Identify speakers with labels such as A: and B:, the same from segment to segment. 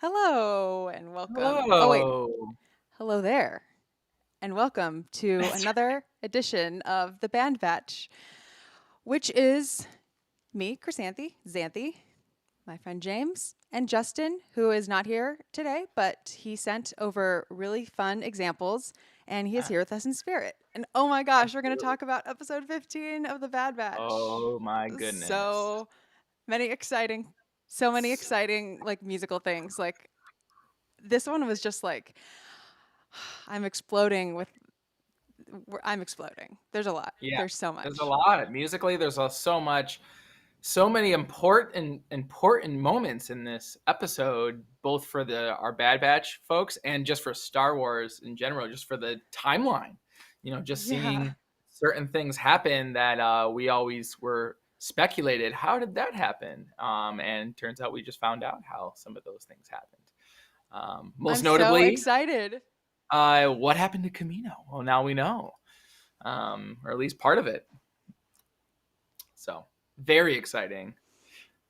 A: Hello and welcome. Oh, wait.
B: Hello.
A: Hello there. And welcome to
B: That's
A: another edition of the Band Batch, which is me, Xanthe, my friend James, and Justin, who is not here today, but he sent over really fun examples and he is
B: right.
A: here with us in spirit. And oh my gosh, we're going to
B: Absolutely.
A: talk about episode 15 of the Bad Batch.
B: Oh my goodness.
A: So many exciting, so many exciting like musical things. Like this one was just like I'm exploding with I'm exploding. There's a lot.
B: Yeah,
A: There's so
B: there's a
A: much.
B: lot. Musically, there's so much, so many important moments in this episode, both for the our Bad Batch folks and just for Star Wars in general, just for the timeline. Just
A: Yeah.
B: seeing certain things happen that we always were speculated. How did that happen? And turns out we just found out how some of those things happened.
A: I'm
B: Most
A: so
B: notably,
A: excited.
B: what happened to Kamino? Well, now we know, or at least part of it. So very exciting.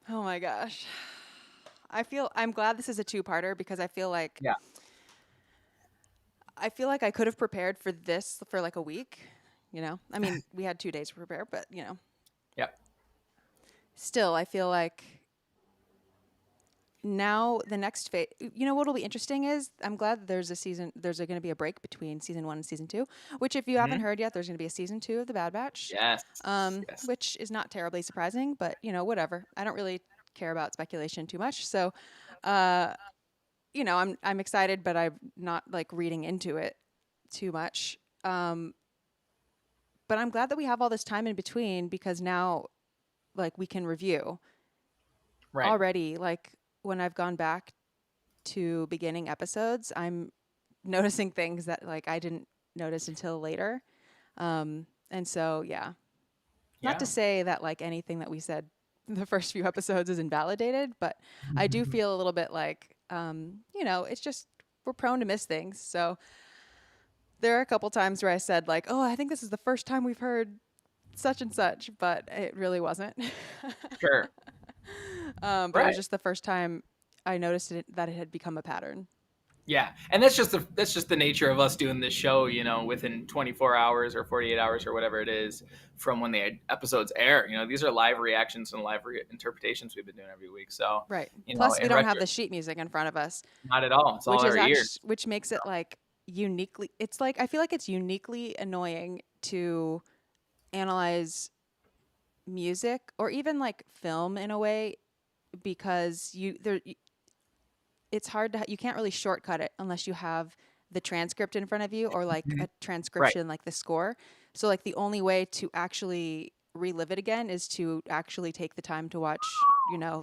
A: Oh my gosh. I'm glad this is a two-parter because
B: Yeah.
A: I feel like I could have prepared for this for like a week, you know. I mean, we had 2 days to prepare, but
B: Yep.
A: still I feel like now the next phase, what'll be interesting is I'm glad that there's going to be a break between season 1 and season 2, which if you haven't
B: Hmm.
A: heard yet, there's going to be a season 2 of the Bad Batch.
B: Yes. Yes.
A: Which is not terribly surprising, but whatever. I don't really care about speculation too much. So, uh, I'm excited, but I'm not like reading into it too much. But I'm glad that we have all this time in between because now like we can review
B: Right.
A: already. Like when I've gone back to beginning episodes, I'm noticing things that like I didn't notice until later. And so yeah, not to
B: Yeah.
A: say that like anything that we said the first few episodes is invalidated, but I do feel a little bit like, it's just we're prone to miss things. So there are a couple times where I said like, "Oh, I think this is the first time we've heard such and such," but it really wasn't.
B: Sure.
A: But it was
B: Right.
A: just the first time I noticed that it had become a pattern.
B: Yeah, and that's just the nature of us doing this show. Within 24 hours or 48 hours or whatever it is from when the episodes air. These are live reactions and live interpretations we've been doing every week. So,
A: Right. Plus, we
B: in
A: don't have
B: retro,
A: the sheet music in front of us,
B: not at all. It's all our ears.
A: which makes it like uniquely. It's like I feel like it's uniquely annoying to analyze music or even like film in a way because it's hard to you can't really shortcut it unless you have the transcript in front of you or like
B: Mhm.
A: a
B: Right.
A: transcription like the score. So like the only way to actually relive it again is to actually take the time to watch,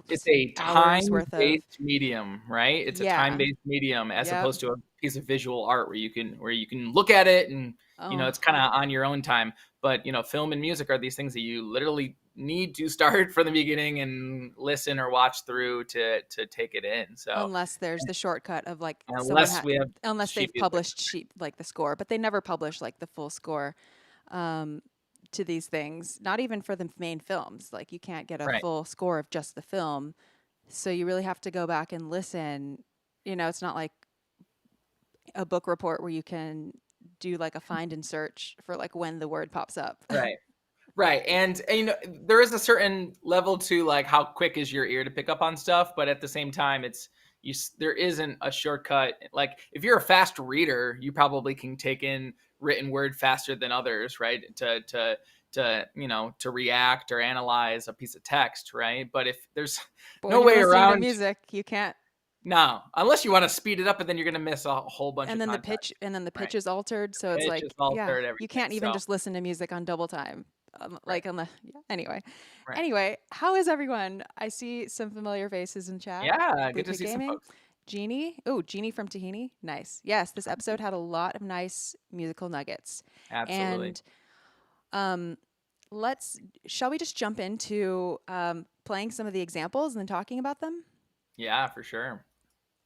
B: It's a
A: hours worth of
B: time-based medium, right? It's a
A: yeah.
B: time-based medium as
A: Yep.
B: opposed to a piece of visual art where you can look at it and
A: Oh,
B: it's kind of on your own time. But film and music are these things that you literally need to start from the beginning and listen or watch through to take it in. So
A: unless there's the shortcut of like
B: unless we have
A: unless
B: sheet
A: they've
B: music,
A: published sheet like the score, but they never publish like the full score um, to these things. Not even for the main films. Like you can't get a
B: right?
A: full score of just the film, so you really have to go back and listen. It's not like a book report where you can do like a find and search for like when the word pops up.
B: Right. Right. And there is a certain level to like how quick is your ear to pick up on stuff, but at the same time there isn't a shortcut. Like if you're a fast reader, you probably can take in written word faster than others, right? To react or analyze a piece of text, right? But if there's
A: But when
B: no
A: you're
B: way
A: listening to
B: around,
A: music, you can't.
B: no, unless you want to speed it up, and then you're going to miss a whole bunch of context,
A: And then the
B: right?
A: pitch is altered, so it's
B: It's just
A: like, yeah,
B: altered
A: you
B: everything.
A: can't even
B: So,
A: just listen to music on double time.
B: right,
A: Like on the yeah. Anyway,
B: right.
A: how is everyone? I see some familiar faces in chat.
B: Yeah,
A: Blue
B: good to
A: Pig
B: see some
A: Gaming,
B: folks.
A: Jeannie. Oh, Jeannie from Tahini. Nice. Yes, this episode had a lot of nice musical nuggets.
B: Absolutely.
A: And um, let's shall we just jump into playing some of the examples and then talking about them?
B: Yeah, for sure.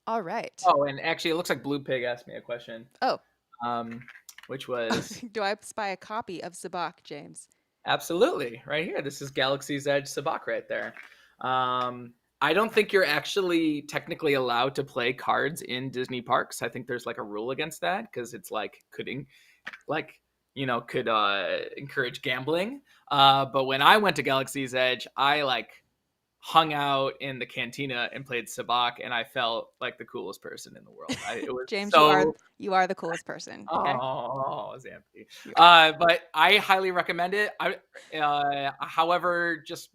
A: All right.
B: Oh, and actually, it looks like Blue Pig asked me a question,
A: Oh,
B: um, which was
A: do I spy a copy of Sabak, James?
B: absolutely right here. This is Galaxy's Edge Sabak right there. Um, I don't think you're actually technically allowed to play cards in Disney parks. I think there's like a rule against that because it's like like could encourage gambling. But when I went to Galaxy's Edge, I like hung out in the cantina and played sabacc, and I felt like the coolest person in the world. It was
A: James,
B: so.
A: you are the coolest person. Okay.
B: Oh, Xanthe.
A: You are.
B: But I highly recommend it. However, just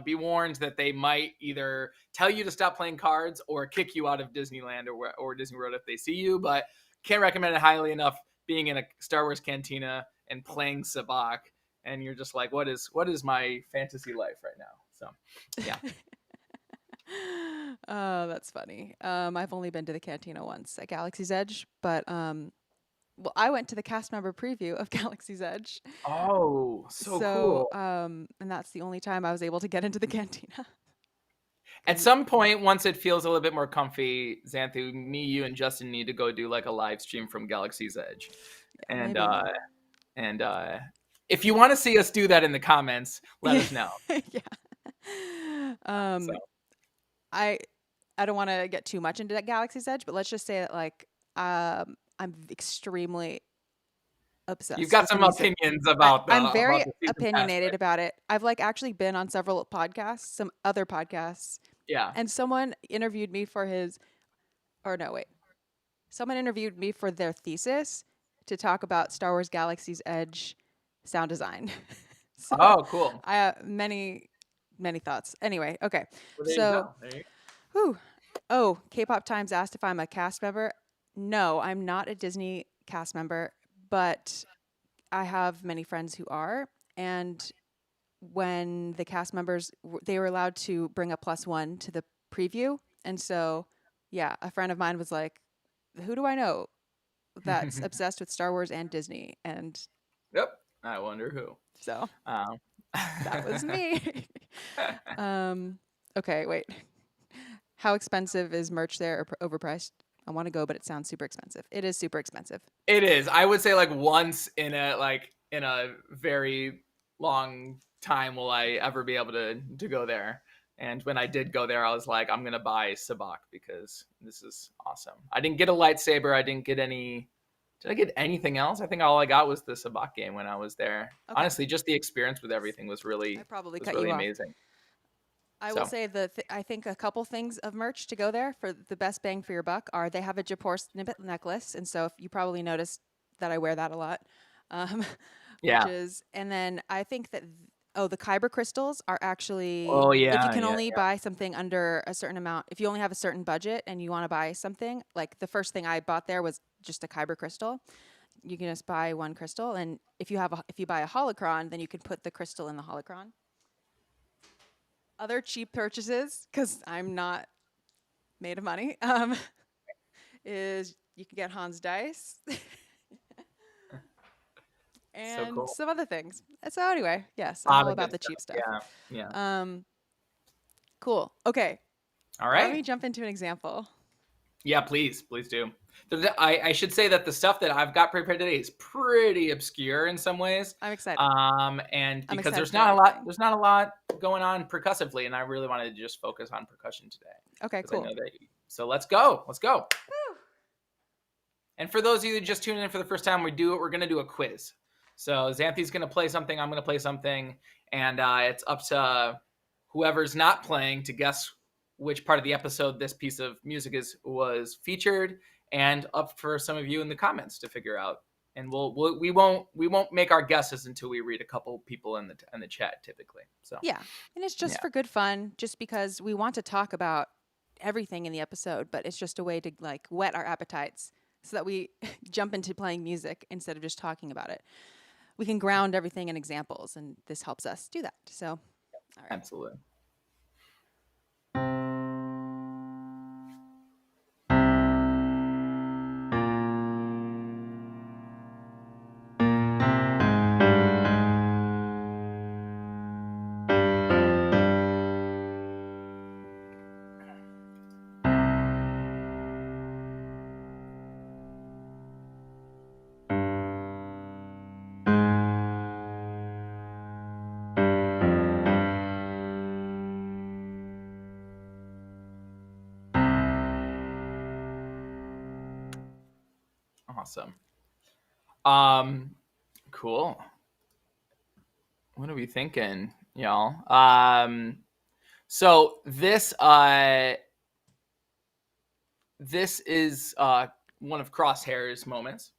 B: be warned that they might either tell you to stop playing cards or kick you out of Disneyland or Disney World if they see you. But can't recommend it highly enough. Being in a Star Wars cantina and playing sabacc, and you're just like, what is my fantasy life right now? So, yeah.
A: Oh, that's funny. I've only been to the cantina once at Galaxy's Edge, but well, I went to the cast member preview of Galaxy's Edge.
B: Oh, so cool.
A: And that's the only time I was able to get into the cantina.
B: At some point, once it feels a little bit more comfy, Xanthe, me, you, and Justin need to go do like a live stream from Galaxy's Edge.
A: Yeah,
B: and if you want to see us do that in the comments, let us know.
A: Yeah.
B: So.
A: I don't want to get too much into that Galaxy's Edge, but let's just say that like I'm extremely obsessed.
B: You've got
A: with
B: some
A: music.
B: opinions about
A: I'm very
B: about the
A: opinionated about it. I've like actually been on several podcasts, some other podcasts.
B: Yeah.
A: And someone interviewed me for someone interviewed me for their thesis to talk about Star Wars Galaxy's Edge sound design. So
B: Oh, cool.
A: I have many thoughts. Anyway, okay.
B: Well, there
A: So,
B: you go.
A: whew. Oh, K-pop Times asked if I'm a cast member. No, I'm not a Disney cast member, but I have many friends who are. And when the cast members, they were allowed to bring a +1 to the preview. And so, yeah, a friend of mine was like, who do I know that's obsessed with Star Wars and Disney? And
B: Yep. I wonder who.
A: so that was me. Okay, wait. How expensive is merch there or overpriced? I want to go, but it sounds super expensive. It is super expensive.
B: It is. I would say like once in a very long time will I ever be able to go there. And when I did go there, I was like, I'm gonna buy sabacc because this is awesome. I didn't get a lightsaber. I didn't get any. Did I get anything else? I think all I got was the sabacc game when I was there.
A: Okay.
B: Honestly, just the experience with everything was really
A: I probably
B: was
A: cut
B: really
A: you off.
B: amazing.
A: I will say I think a couple things of merch to go there for the best bang for your buck are they have a Japor snippet necklace, and so if you probably noticed that I wear that a lot.
B: Yeah.
A: And then I think that the Kyber crystals are actually if you can only buy something under a certain amount, if you only have a certain budget and you want to buy something, like the first thing I bought there was just a Kyber crystal. You can just buy one crystal, and if you buy a holocron, then you can put the crystal in the holocron. Other cheap purchases, because I'm not made of money, is you can get Hans dice and
B: cool.
A: some other things. So anyway, yes, I'm all about the cheap stuff.
B: Yeah.
A: Cool. Okay.
B: All right.
A: Let me jump into an example.
B: Yeah, please do. I should say that the stuff that I've got prepared today is pretty obscure in some ways.
A: I'm excited.
B: And because there's not a lot going on percussively, and I really wanted to just focus on percussion today.
A: Okay, cool.
B: So let's go. Woo. And for those of you that just tuned in for the first time, we're going to do a quiz. So Xanthe's going to play something, I'm going to play something, and it's up to whoever's not playing to guess which part of the episode this piece of music was featured, and up for some of you in the comments to figure out. And we won't make our guesses until we read a couple people in the chat typically. So
A: yeah, and it's just for good fun, just because we want to talk about everything in the episode, but it's just a way to like whet our appetites so that we jump into playing music instead of just talking about it. We can ground everything in examples, and this helps us do that. So, all right.
B: Absolutely. Awesome. Cool. What are we thinking, y'all? So this is one of Crosshair's moments.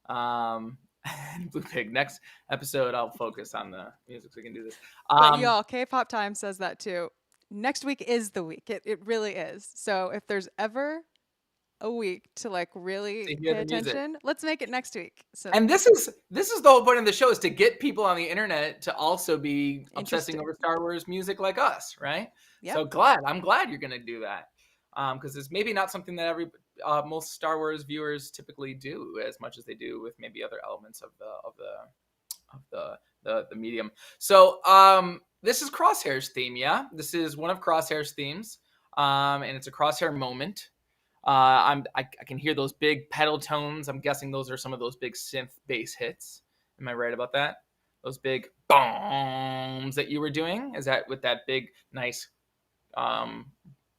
B: Blue Pig. Next episode, I'll focus on the music so we can do this.
A: But y'all, K-pop Time says that too. Next week is the week. It really is. So if there's ever a week to like really pay attention, let's make it next week. So,
B: and this is the whole point of the show, is to get people on the internet to also be obsessing over Star Wars music like us, right? Yep. So I'm glad you're gonna do that, because it's maybe not something that most Star Wars viewers typically do as much as they do with maybe other elements of the medium. So this is Crosshair's theme. Yeah, this is one of Crosshair's themes, and it's a Crosshair moment. I can hear those big pedal tones. I'm guessing those are some of those big synth bass hits. Am I right about that? Those big bombs that you were doing? Is that with that big, nice,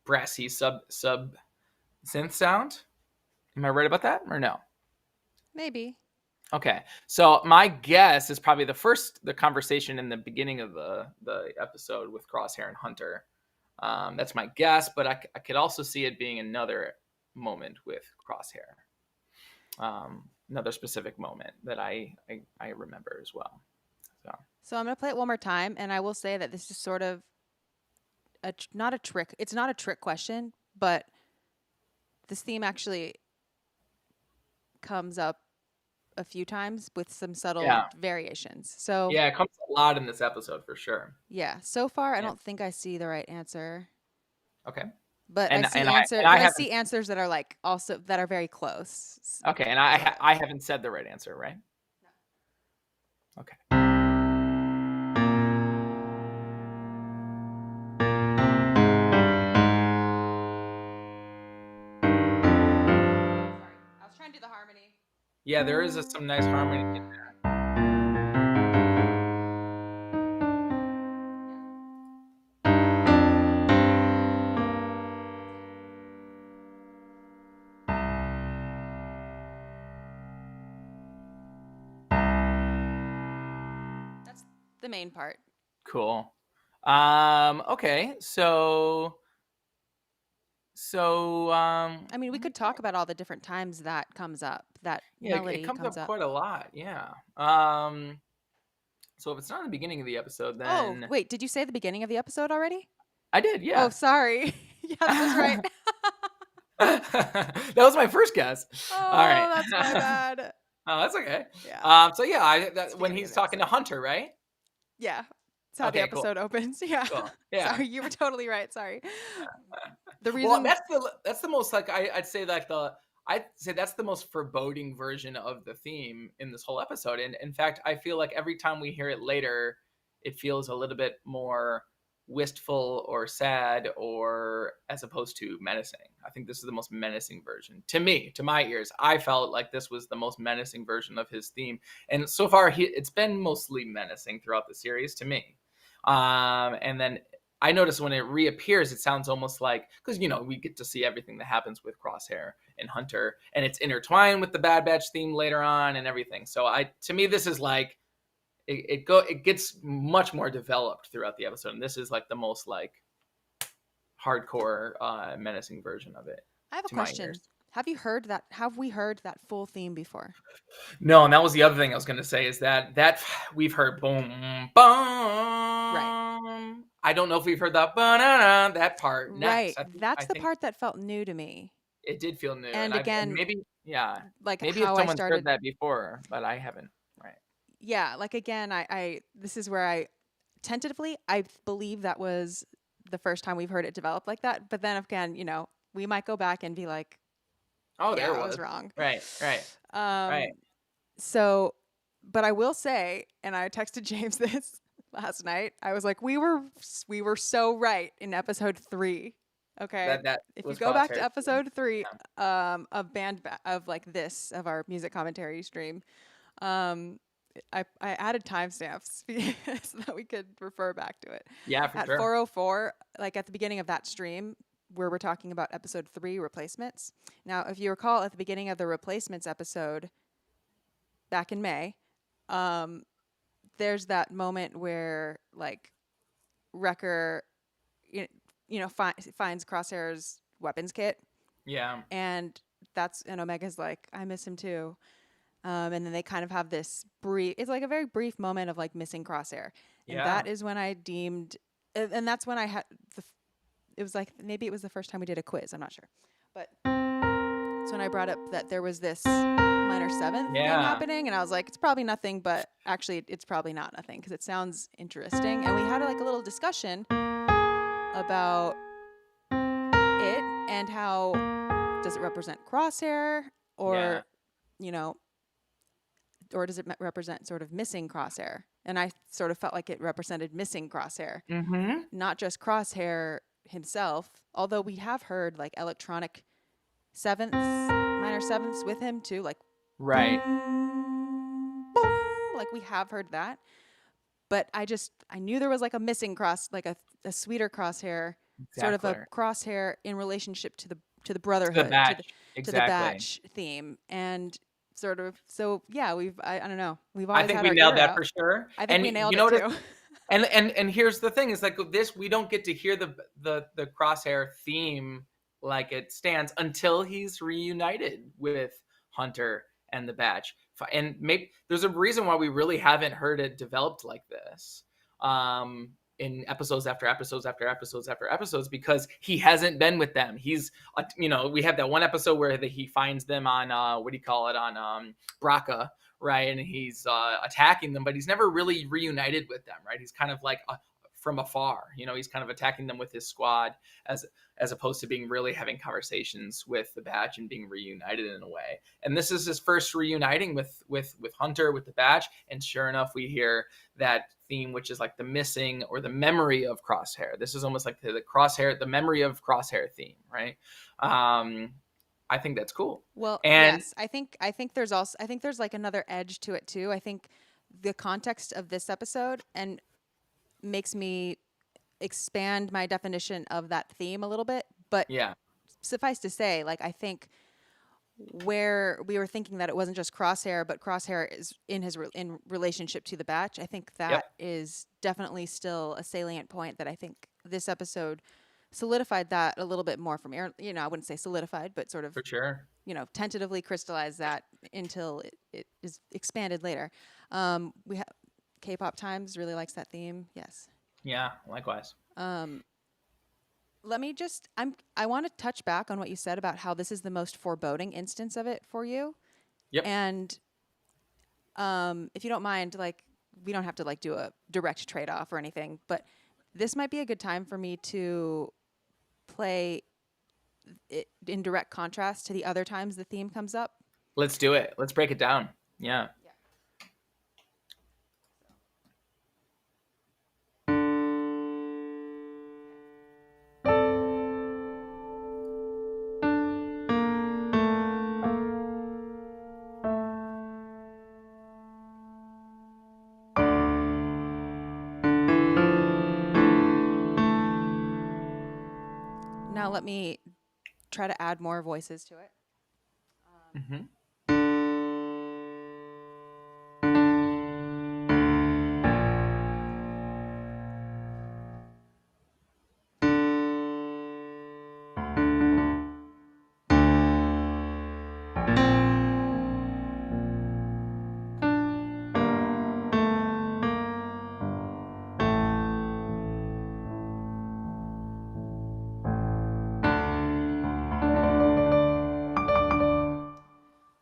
B: brassy sub synth sound? Am I right about that or no?
A: Maybe.
B: Okay, so my guess is probably the conversation in the beginning of the episode with Crosshair and Hunter. That's my guess, but I could also see it being another moment with Crosshair, another specific moment that I remember as well.
A: So I'm gonna play it one more time, and I will say that this is sort of not a trick. It's not a trick question, but this theme actually comes up a few times with some subtle variations. So
B: yeah, it comes a lot in this episode for sure.
A: Yeah, so far I don't think I see the right answer.
B: Okay.
A: But I see answers that are like also that are very close.
B: Okay, and I haven't said the right answer, right? No. Okay.
A: Sorry, I was trying to do the harmony.
B: Yeah, there is some nice harmony in there.
A: The main part.
B: Cool. Okay, so I
A: mean, we could talk about all the different times that comes up. That melody
B: it comes up quite a lot. Yeah. So if it's not in the beginning of the episode, then
A: wait, did you say the beginning of the episode already?
B: I did. Yeah.
A: Oh, sorry. Yeah, that's right.
B: That was my first guess.
A: Oh, all right. That's my bad.
B: Oh, that's okay. Yeah. So yeah, when he's talking to Hunter, right?
A: Yeah. That's how the episode opens. Yeah.
B: Cool. Yeah.
A: Sorry, you were totally right. Sorry. The reason.
B: Well, that's the most like I'd say that's the most foreboding version of the theme in this whole episode. And in fact, I feel like every time we hear it later, it feels a little bit more wistful or sad, or as opposed to menacing. I think this is the most menacing version to me, to my ears. I felt like this was the most menacing version of his theme, and so far it's been mostly menacing throughout the series to me. And then I notice when it reappears, it sounds almost like, because we get to see everything that happens with Crosshair and Hunter, and it's intertwined with the Bad Batch theme later on and everything. So to me this is like it gets much more developed throughout the episode, and this is like the most like hardcore menacing version of it.
A: I have a question. Have we heard that full theme before?
B: No, and that was the other thing I was going to say, is that we've heard boom boom. Right. I don't know if we've heard that that part next.
A: Right. That's the part that felt new to me.
B: It did feel new.
A: And again,
B: maybe
A: like
B: maybe
A: how
B: someone's
A: I started
B: heard that before, but I haven't. Right.
A: Yeah, like again, I this is where I tentatively I believe that was the first time we've heard it develop like that. But then again, we might go back and be like,
B: oh,
A: yeah,
B: there
A: I was wrong.
B: Right. Right.
A: So, but I will say, and I texted James this last night. I was like, we were so right in episode 3. Okay, if you go back to episode 3 of our music commentary stream, I added timestamps so that we could refer back to it.
B: Yeah, for
A: at
B: sure.
A: 4:04, like at the beginning of that stream, where we're talking about episode 3, Replacements. Now, if you recall at the beginning of the Replacements episode back in May, um, there's that moment where like Wrecker, finds Crosshair's weapons kit,
B: Yeah.
A: and and Omega's like, I miss him too. And then they kind of have this brief, it's like a very brief moment of like missing Crosshair. And
B: Yeah.
A: that is when I deemed, and that's when I had, it was like, maybe it was the first time we did a quiz, I'm not sure. But it's when I brought up that there was this minor seventh thing
B: Yeah.
A: happening. And I was like, it's probably nothing, but actually it's probably not nothing because it sounds interesting. And we had like a little discussion about it and how does it represent Crosshair or, you know, or does it represent sort of missing Crosshair? And I sort of felt like it represented missing Crosshair,
B: Mm-hmm.
A: not just Crosshair himself, although we have heard like electronic sevenths, minor sevenths with him too, like
B: Right.
A: boom, boom, like we have heard that. But I knew there was like a missing like a sweeter Crosshair, sort of a Crosshair in relationship to the brotherhood, to the batch theme, and sort of. So yeah, I don't know. We've always
B: I think
A: had
B: we
A: our
B: nailed
A: ear
B: that
A: out.
B: for sure.
A: I think we nailed it too.
B: And here's the thing: is like this, we don't get to hear the Crosshair theme like it stands until he's reunited with Hunter and the Batch. And maybe there's a reason why we really haven't heard it developed like this. In episodes after episodes after episodes after episodes, because he hasn't been with them. He's, we have that one episode where he finds them on, on Braca, right? And he's attacking them, but he's never really reunited with them, right? He's kind of like from afar, he's kind of attacking them with his squad as opposed to being really having conversations with the Batch and being reunited in a way. And this is his first reuniting with Hunter, with the Batch. And sure enough, we hear that theme, which is like the missing or the memory of Crosshair. This is almost like the Crosshair, the memory of Crosshair theme, right? I think that's cool.
A: Well,
B: and
A: yes, I think there's like another edge to it too. I think the context of this episode and makes me expand my definition of that theme a little bit. But
B: yeah,
A: suffice to say, like I think where we were thinking that it wasn't just Crosshair, but Crosshair is in relationship to the Batch. I think that is definitely still a salient point that I think this episode solidified that a little bit more for me. Or, I wouldn't say solidified, but sort of,
B: for sure.
A: Tentatively crystallized that until it is expanded later. We have K-pop Times really likes that theme. Yes.
B: Yeah, likewise.
A: Let me just, I want to touch back on what you said about how this is the most foreboding instance of it for you.
B: Yep.
A: And if you don't mind, like, we don't have to like do a direct trade-off or anything, but this might be a good time for me to play it in direct contrast to the other times the theme comes up.
B: Let's do it. Let's break it down. Yeah.
A: Now let me try to add more voices to it.
B: Mm-hmm.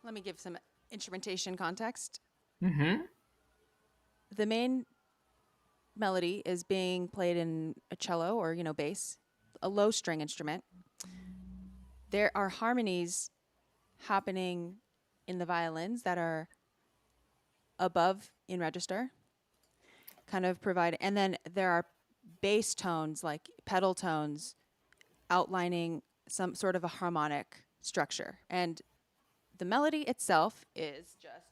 A: Let me give some instrumentation context.
B: Mm-hmm.
A: The main melody is being played in a cello or, bass, a low string instrument. There are harmonies happening in the violins that are above in register, kind of and then there are bass tones, like pedal tones, outlining some sort of a harmonic structure. And the melody itself is just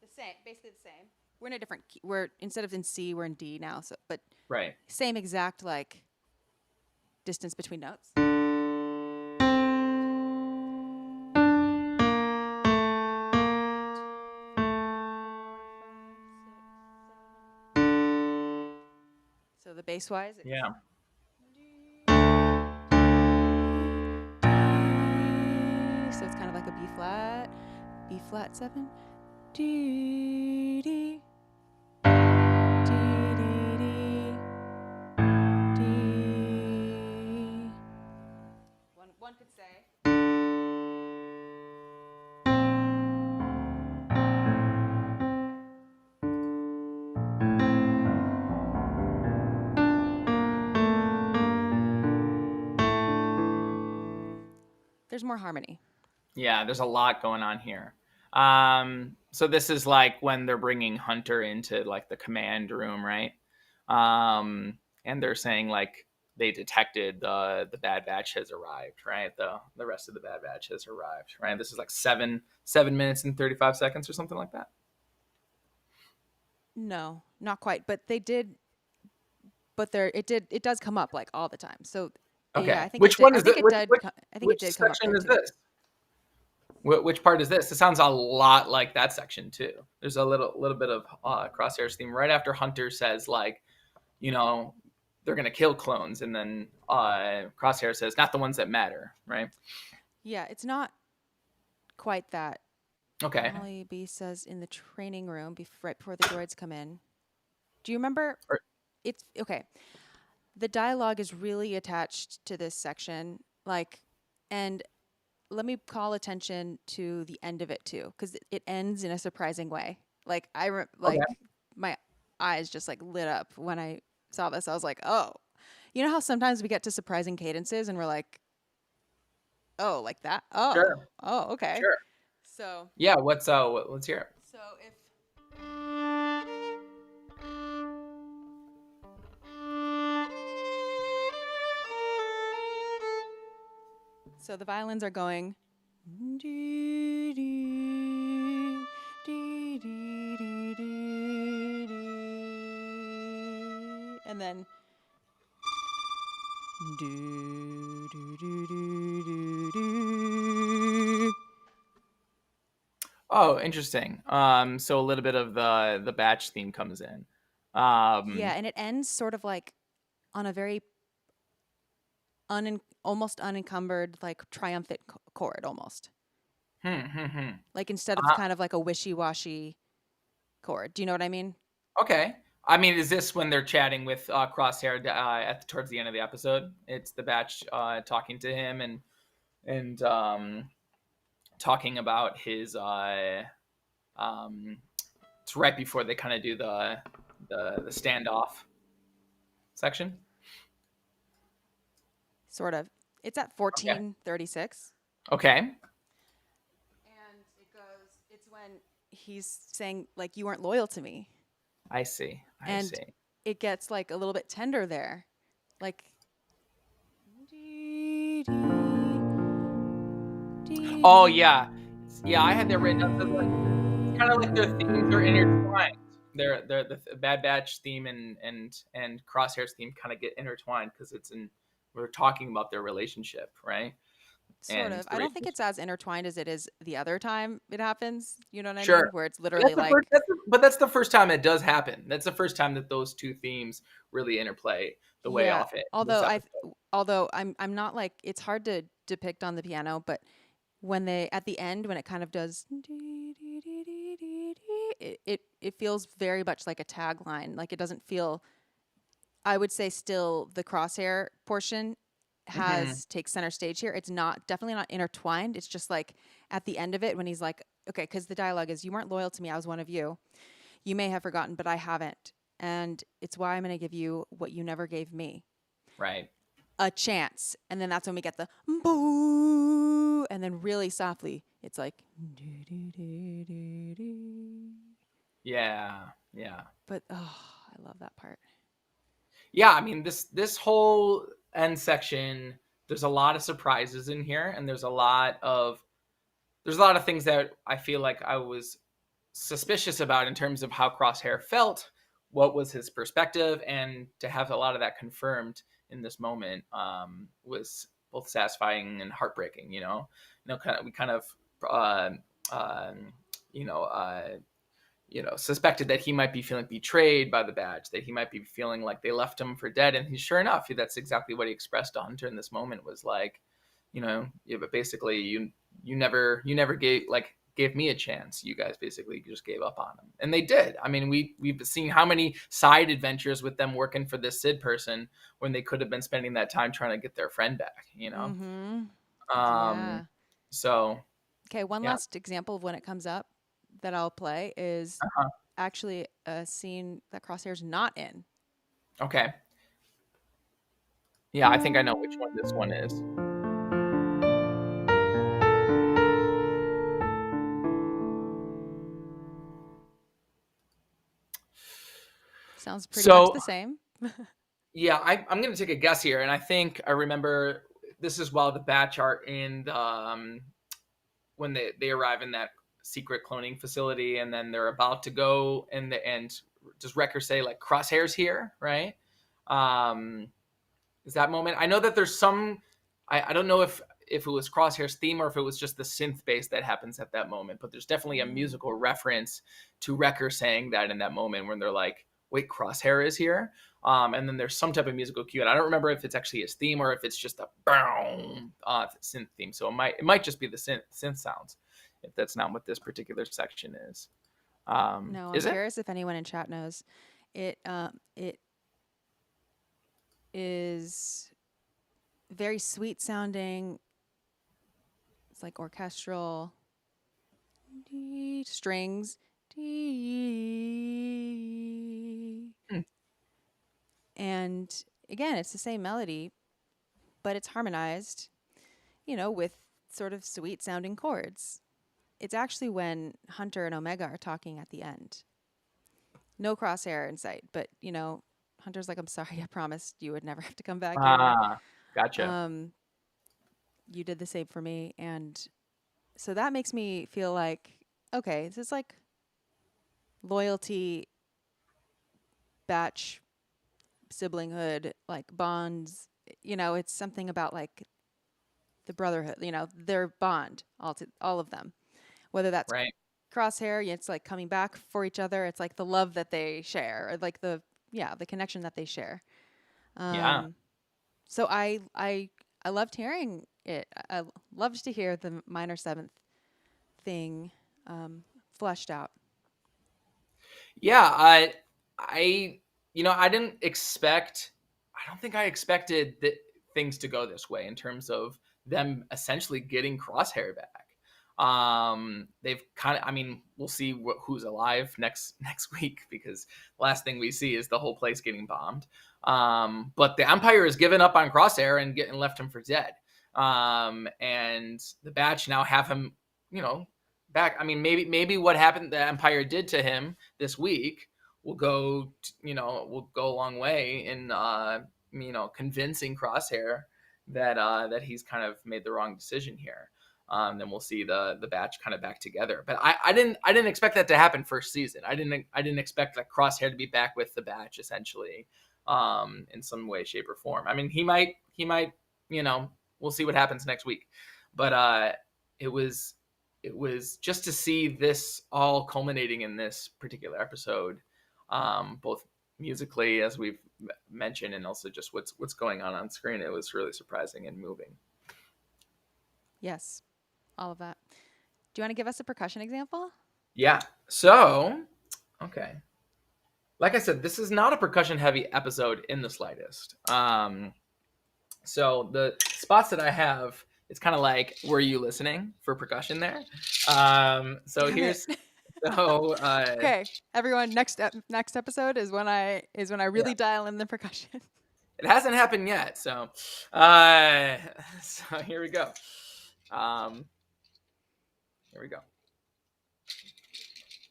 A: the same, basically the same. We're in a different key. Instead of in C, we're in D now. So, but
B: Right.
A: same exact like distance between notes. the bass wise.
B: Yeah.
A: So it's kind of like a B flat 7. D D D D D D. One could say. There's more harmony.
B: Yeah, there's a lot going on here. So this is like when they're bringing Hunter into like the command room, right? And they're saying like they detected the Bad Batch has arrived, right? The rest of the Bad Batch has arrived, right? This is like 7 minutes and 35 seconds or something like that.
A: No, not quite, but they did. But it does come up like all the time. So
B: Okay,
A: yeah, I think
B: which
A: it did.
B: one
A: I
B: is
A: think
B: it?
A: it did. I think it
B: Which
A: did come up
B: section
A: there
B: is
A: too.
B: this? Which part is this? It sounds a lot like that section too. There's a little bit of Crosshair's theme right after Hunter says like, you know, they're gonna kill clones, and then Crosshair says, "Not the ones that matter," right?
A: Yeah, it's not quite that.
B: Okay.
A: Molly B says in the training room right before the droids come in. Do you remember? It's okay. The dialogue is really attached to this section, like, and let me call attention to the end of it too, because it ends in a surprising way. Like
B: Okay.
A: my eyes just like lit up when I saw this. I was like, oh, you know how sometimes we get to surprising cadences and we're like, oh, like that.
B: Sure.
A: Oh, okay.
B: Sure.
A: So
B: Yeah. Let's hear it.
A: so if so the violins are going dee, dee, dee, dee, dee, dee, dee, and then dee, dee, dee, dee, dee, dee.
B: Oh, interesting. So a little bit of the Batch theme comes in.
A: Yeah, and it ends sort of like on a very almost unencumbered, like triumphant chord almost. Like instead of
B: Uh,
A: kind of like a wishy-washy chord. Do you know what I mean?
B: okay. I mean, is this when they're chatting with Crosshair towards the end of the episode? It's the Batch talking to him and talking about his. It's right before they kind of do the standoff section.
A: Sort of. It's at
B: Okay.
A: 14:36.
B: Okay.
A: And it's when he's saying, like, you weren't loyal to me.
B: I see. I
A: And
B: see.
A: it gets like a little bit tender there. Like
B: Oh yeah, yeah. I had that written up. It's kind of like their themes are intertwined. They're the Bad Batch theme and Crosshair's theme kind of get intertwined because we're talking about their relationship, right?
A: Sort of. I don't think it's as intertwined as it is the other time it happens. You know what I mean?
B: Sure.
A: Where it's literally like.
B: But that's the first time it does happen. That's the first time that those two themes really interplay the way
A: Yeah.
B: off it.
A: Although I'm not like, it's hard to depict on the piano, but when they at the end when it kind of does it feels very much like a tagline. Like it doesn't feel, I would say still the Crosshair portion takes center stage here. It's not definitely not intertwined. It's just like at the end of it when he's like, okay, because the dialogue is, you weren't loyal to me, I was one of you. You may have forgotten, but I haven't. And it's why I'm going to give you what you never gave me.
B: Right.
A: A chance. And then that's when we get the boo. And then really softly, it's like.
B: Yeah. Yeah.
A: But oh, I love that part.
B: Yeah, I mean this whole end section, there's a lot of surprises in here, and there's a lot of things that I feel like I was suspicious about in terms of how Crosshair felt, what was his perspective, and to have a lot of that confirmed in this moment was both satisfying and heartbreaking. We kind of uh, you know suspected that he might be feeling betrayed by the badge, that he might be feeling like they left him for dead. And sure enough, that's exactly what he expressed to Hunter in this moment, was like, but basically you never gave me a chance. You guys basically just gave up on him. And they did. I mean, we've seen how many side adventures with them working for this Sid person when they could have been spending that time trying to get their friend back,
A: Mm-hmm.
B: Um,
A: Yeah.
B: so
A: Okay, one
B: yeah.
A: last example of when it comes up that I'll play is
B: Uh-huh.
A: actually a scene that Crosshair's not in.
B: Okay. Yeah, I think I know which one this one is.
A: Sounds pretty much
B: So
A: the same.
B: yeah, I'm going to take a guess here, and I think I remember this is while the batch are in when they arrive in that secret cloning facility, and then they're about to go, and does Wrecker say like Crosshair's here, right? Is that moment? I know that there's some. I don't know if it was Crosshair's theme or if it was just the synth bass that happens at that moment, but there's definitely a musical reference to Wrecker saying that in that moment when they're like, "Wait, Crosshair is here." And then there's some type of musical cue, and I don't remember if it's actually his theme or if it's just a boom synth theme. So it might just be the synth sounds, if that's not what this particular section is.
A: No, I'm
B: Is it?
A: curious if anyone in chat knows. It is very sweet sounding. It's like orchestral strings. And again, it's the same melody, but it's harmonized, with sort of sweet sounding chords. It's actually when Hunter and Omega are talking at the end. No Crosshair in sight, but Hunter's like, "I'm sorry, I promised you would never have to come back here.
B: Gotcha.
A: Um, you did the same for me." And so that makes me feel like, okay, this is like loyalty, batch, siblinghood, like bonds. It's something about like the brotherhood, their bond, all of them. Whether that's
B: Right.
A: Crosshair, it's like coming back for each other. It's like the love that they share, or like the connection that they share.
B: Yeah.
A: So I loved hearing it. I loved to hear the minor seventh thing fleshed out.
B: Yeah, I, I didn't expect. I don't think I expected that things to go this way in terms of them essentially getting Crosshair back. They've kind of. I mean, we'll see who's alive next week, because the last thing we see is the whole place getting bombed. But the Empire has given up on Crosshair and left him for dead. And the Batch now have him, back. I mean, maybe what happened, the Empire did to him this week will go, will go a long way in, convincing Crosshair that he's kind of made the wrong decision here. Then we'll see the batch kind of back together. But I didn't expect that to happen first season. I didn't expect like Crosshair to be back with the batch essentially, in some way, shape, or form. I mean, he might, we'll see what happens next week. But it was just to see this all culminating in this particular episode, both musically, as we've mentioned, and also just what's going on screen. It was really surprising and moving.
A: Yes, all of that. Do you want to give us a percussion example?
B: Yeah. So, okay. Like I said, this is not a percussion heavy episode in the slightest. So the spots that I have, it's kind of like, were you listening for percussion there? So
A: Damn
B: here's
A: it.
B: so
A: Okay, everyone. Next episode is when I really dial in the percussion.
B: it hasn't happened yet. So so here we go. Here we go.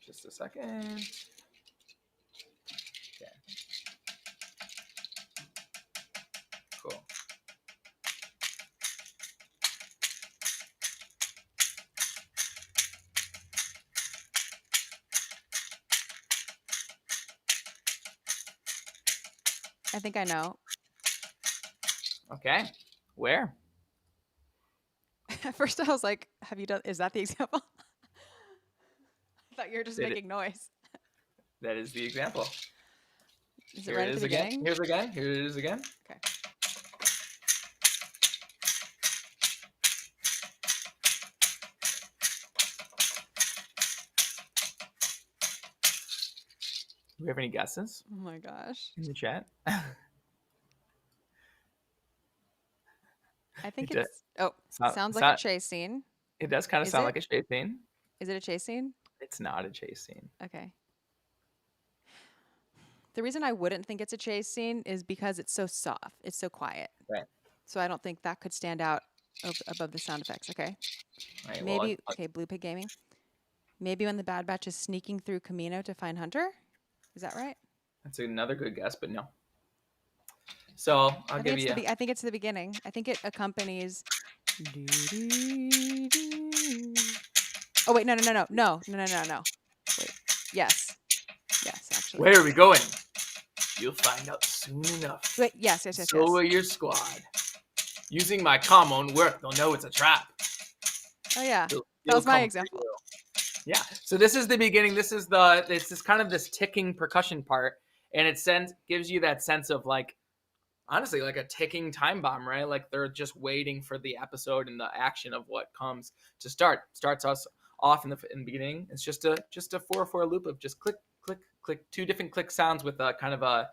B: Just a second. Okay. Cool.
A: I think I know.
B: Okay. Where?
A: At first, I was like, "Have you done? Is that the example?" I thought you were just making noise.
B: That is the example.
A: Is it right at the
B: again.
A: beginning?
B: Here's again. Here it is again.
A: Okay.
B: Do we have any guesses
A: Oh my gosh.
B: in the chat?
A: I think
B: It does,
A: sounds like a chase scene.
B: it does kind of
A: Is
B: sound
A: it?
B: like a chase scene.
A: Is it a chase scene?
B: It's not a chase scene.
A: Okay. The reason I wouldn't think it's a chase scene is because it's so soft. It's so quiet.
B: Right.
A: So I don't think that could stand out above the sound effects. Okay.
B: Right.
A: Maybe, okay, Blue Pig Gaming. Maybe when the Bad Batch is sneaking through Kamino to find Hunter? Is that right?
B: That's another good guess, but no. So I'll give you.
A: I think it's the beginning. I think it accompanies. Oh wait, no. Wait, yes, actually.
B: Where are we going? You'll find out soon enough.
A: Wait, yes.
B: So will your squad. Using my comm won't work. They'll know it's a trap.
A: Oh yeah, that was my example.
B: Yeah. So this is the beginning. This is kind of this ticking percussion part, and it gives you that sense of like, honestly, like a ticking time bomb, right? Like they're just waiting for the episode and the action of what comes to start. Starts us off in the beginning. It's just a 4/4 loop of just click, click, click, two different click sounds with a kind of a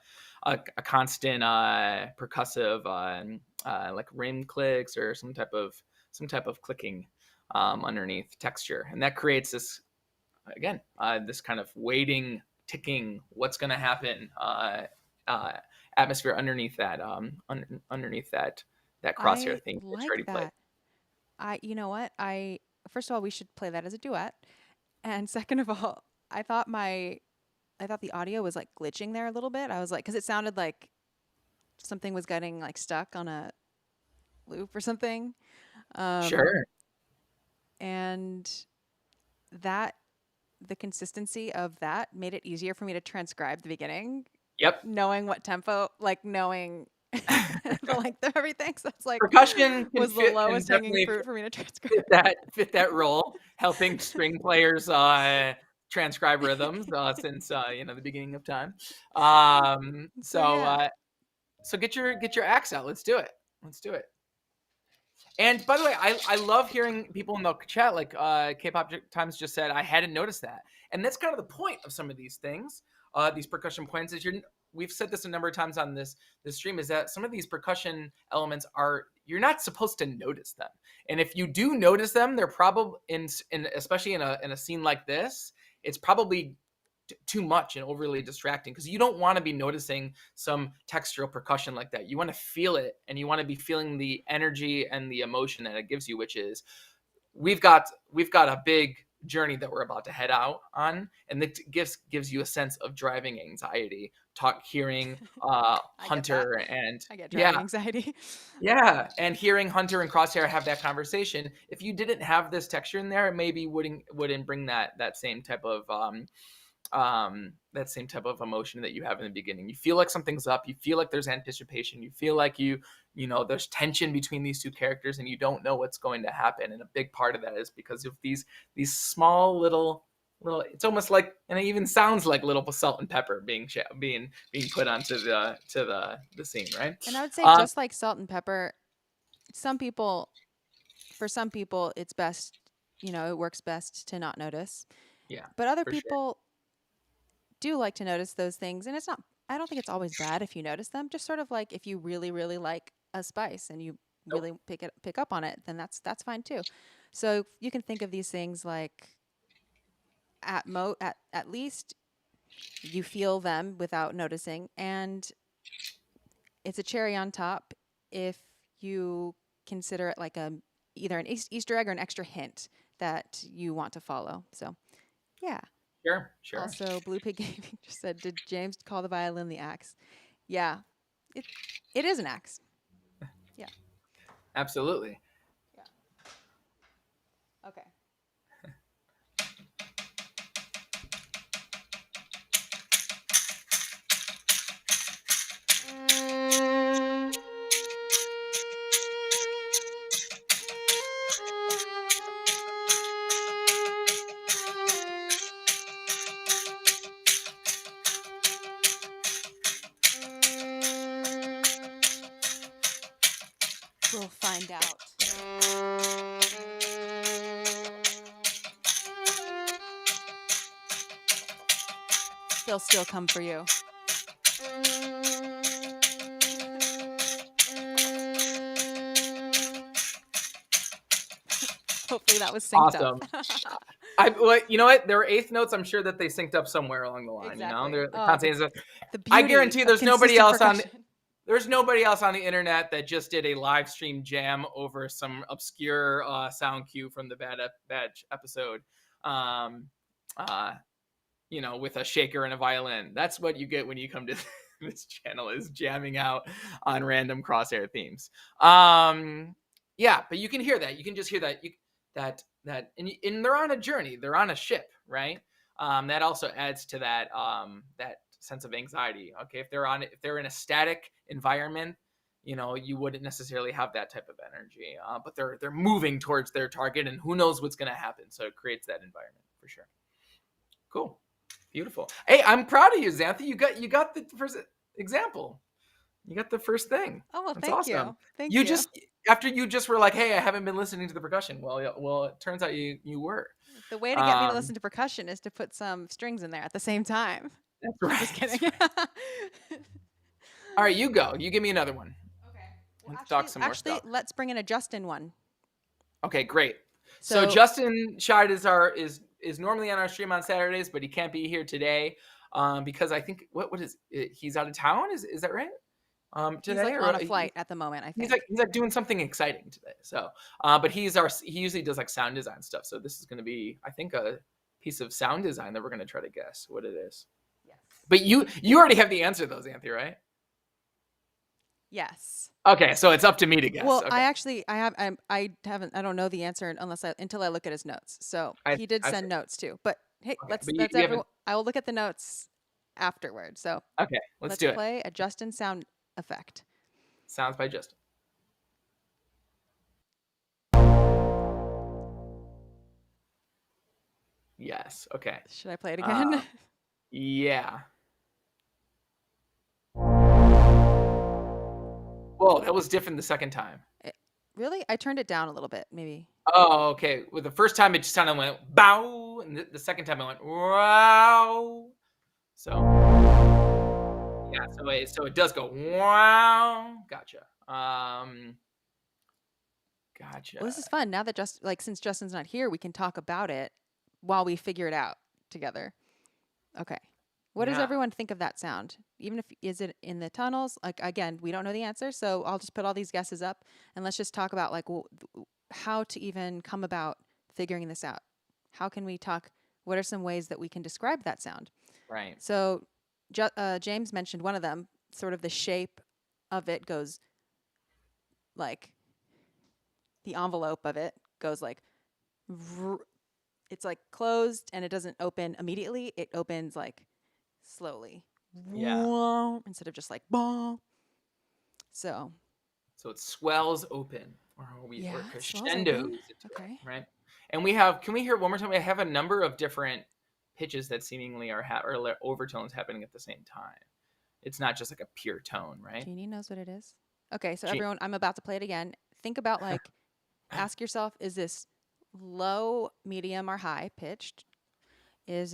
B: constant percussive like rim clicks or some type of clicking underneath texture, and that creates this this kind of waiting, ticking, what's going to happen atmosphere underneath that crosshair thing.
A: Like
B: It's ready
A: that. You know what? First of all, we should play that as a duet, and second of all, I thought the audio was like glitching there a little bit. I was like, because it sounded like something was getting like stuck on a loop or something.
B: Sure.
A: And the consistency of that made it easier for me to transcribe the beginning.
B: Yep.
A: Knowing what tempo, like knowing the length of everything. So it's like
B: percussion
A: was the lowest hanging fruit for me to transcribe.
B: Fit that role, helping string players transcribe rhythms since the beginning of time. So get your axe out. Let's do it. And by the way, I love hearing people in the chat, like K-pop Times just said, I hadn't noticed that. And that's kind of the point of some of these things, these percussion points, is we've said this a number of times on this stream, is that some of these percussion elements you're not supposed to notice them. And if you do notice them, they're probably especially in a scene like this, it's probably too much and overly distracting, because you don't want to be noticing some textural percussion like that. You want to feel it, and you want to be feeling the energy and the emotion that it gives you, which is we've got a big journey that we're about to head out on, and it gives you a sense of driving anxiety. Hearing Hunter and
A: I get driving anxiety.
B: Yeah, and hearing Hunter and Crosshair have that conversation. If you didn't have this texture in there, it maybe wouldn't bring that same type of emotion that you have in the beginning. You feel like something's up. You feel like there's anticipation. You feel like there's tension between these two characters, and you don't know what's going to happen. And a big part of that is because of these small little. It's almost like, and it even sounds like little salt and pepper being put onto the scene, right?
A: And I would say just like salt and pepper, for some people, it's best. It works best to not notice.
B: Yeah,
A: but other people do like to notice those things, and I don't think it's always bad if you notice them. Just sort of like if you really, really like a spice and you really pick up on it, then that's fine too. So you can think of these things like at least you feel them without noticing, and it's a cherry on top if you consider it like either an Easter egg or an extra hint that you want to follow. So yeah.
B: Sure.
A: Also, Blue Pig Gaming just said, did James call the violin the axe? Yeah, it is an axe. Yeah.
B: Absolutely.
A: Yeah. Okay. find out. They'll still come for you. Hopefully that was synced
B: Awesome.
A: up.
B: You know what? There were eighth notes. I'm sure that they synced up somewhere along the line.
A: Exactly.
B: You know, the
A: Oh,
B: consonants.
A: the
B: I
A: beauty
B: guarantee
A: of
B: there's nobody
A: consistent
B: else on.
A: percussion.
B: There's nobody else on the internet that just did a live stream jam over some obscure sound cue from the Bad Batch episode. You know, with a shaker and a violin. That's what you get when you come to this channel, is jamming out on random Crosshair themes. Yeah, but you can hear that. You can just hear that. And they're on a journey. They're on a ship, right? That also adds to that that sense of anxiety. Okay, if they're in a static environment, you know, you wouldn't necessarily have that type of energy. But they're moving towards their target, and who knows what's going to happen. So it creates that environment for sure. Cool. Beautiful. Hey, I'm proud of you, Xanthe. You got the first example. You got the first thing.
A: Oh, well,
B: That's
A: thank
B: awesome.
A: you. Thank you.
B: Just after you just were like, "Hey, I haven't been listening to the percussion." Well, it turns out you were.
A: The way to get me to listen to percussion is to put some strings in there at the same time.
B: That's right.
A: Just kidding.
B: Right. All right, you go. You give me another one.
A: Okay. Well,
B: Let's talk some more stuff.
A: Let's bring in a Justin one.
B: Okay, great. So Justin Scheid is normally on our stream on Saturdays, but he can't be here today because I think what is it? He's out of town. Is that right? Today,
A: he's like on a flight at the moment. I think
B: he's like doing something exciting today. So, but he usually does like sound design stuff. So this is going to be, I think, a piece of sound design that we're going to try to guess what it is.
A: Yes.
B: But you already have the answer though, Xanthe, right?
A: Yes.
B: Okay, so it's up to me to guess.
A: Well,
B: okay.
A: I don't know the answer until I look at his notes. So he did send notes too. But hey,
B: okay,
A: I will look at the notes afterward. So
B: okay, let's do it.
A: Play a Justin sound effect.
B: Sounds by Justin. Yes. Okay.
A: Should I play it again?
B: Yeah. Whoa, that was different the second time.
A: Really? I turned it down a little bit, maybe.
B: Oh, okay. Well, the first time it just kind of went bow, and the second time it went wow. So yeah, so it does go wow. Gotcha. Gotcha.
A: Well, this is fun. Now that since Justin's not here, we can talk about it while we figure it out together. Okay. What does everyone think of that sound? Even if is it in the tunnels? Like again, we don't know the answer, so I'll just put all these guesses up and let's just talk about how to even come about figuring this out. How can we talk? What are some ways that we can describe that sound?
B: Right.
A: So James mentioned one of them. Sort of the shape of it goes like the envelope of it goes like it's like closed and it doesn't open immediately. It opens like slowly.
B: Yeah.
A: Instead of just like boom. So
B: it swells open or crescendos.
A: Okay.
B: Right. And can we hear one more time? We have a number of different pitches that seemingly are or overtones happening at the same time. It's not just like a pure tone, right?
A: Jeannie knows what it is. Okay, so everyone, I'm about to play it again. Think about ask yourself, is this low, medium, or high pitched? Does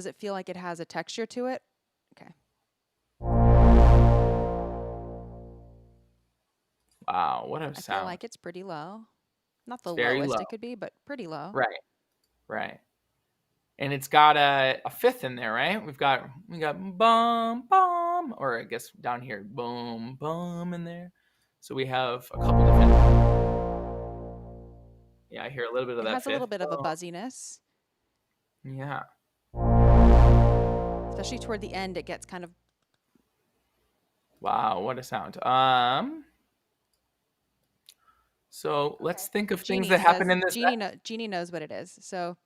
A: it feel like it has a texture to it? Okay.
B: Wow, what a sound.
A: I feel like it's pretty low. Not the lowest it could be, but pretty low.
B: Right. And it's got a fifth in there, right? We got bum bum, or I guess down here boom bum in there. So we have a couple different. Yeah, I hear a little bit of that. It
A: has a little bit of a buzziness.
B: Yeah.
A: Especially toward the end, it gets kind of.
B: Wow, what a sound. So let's think of things that happen in this.
A: Jeannie knows what it is, so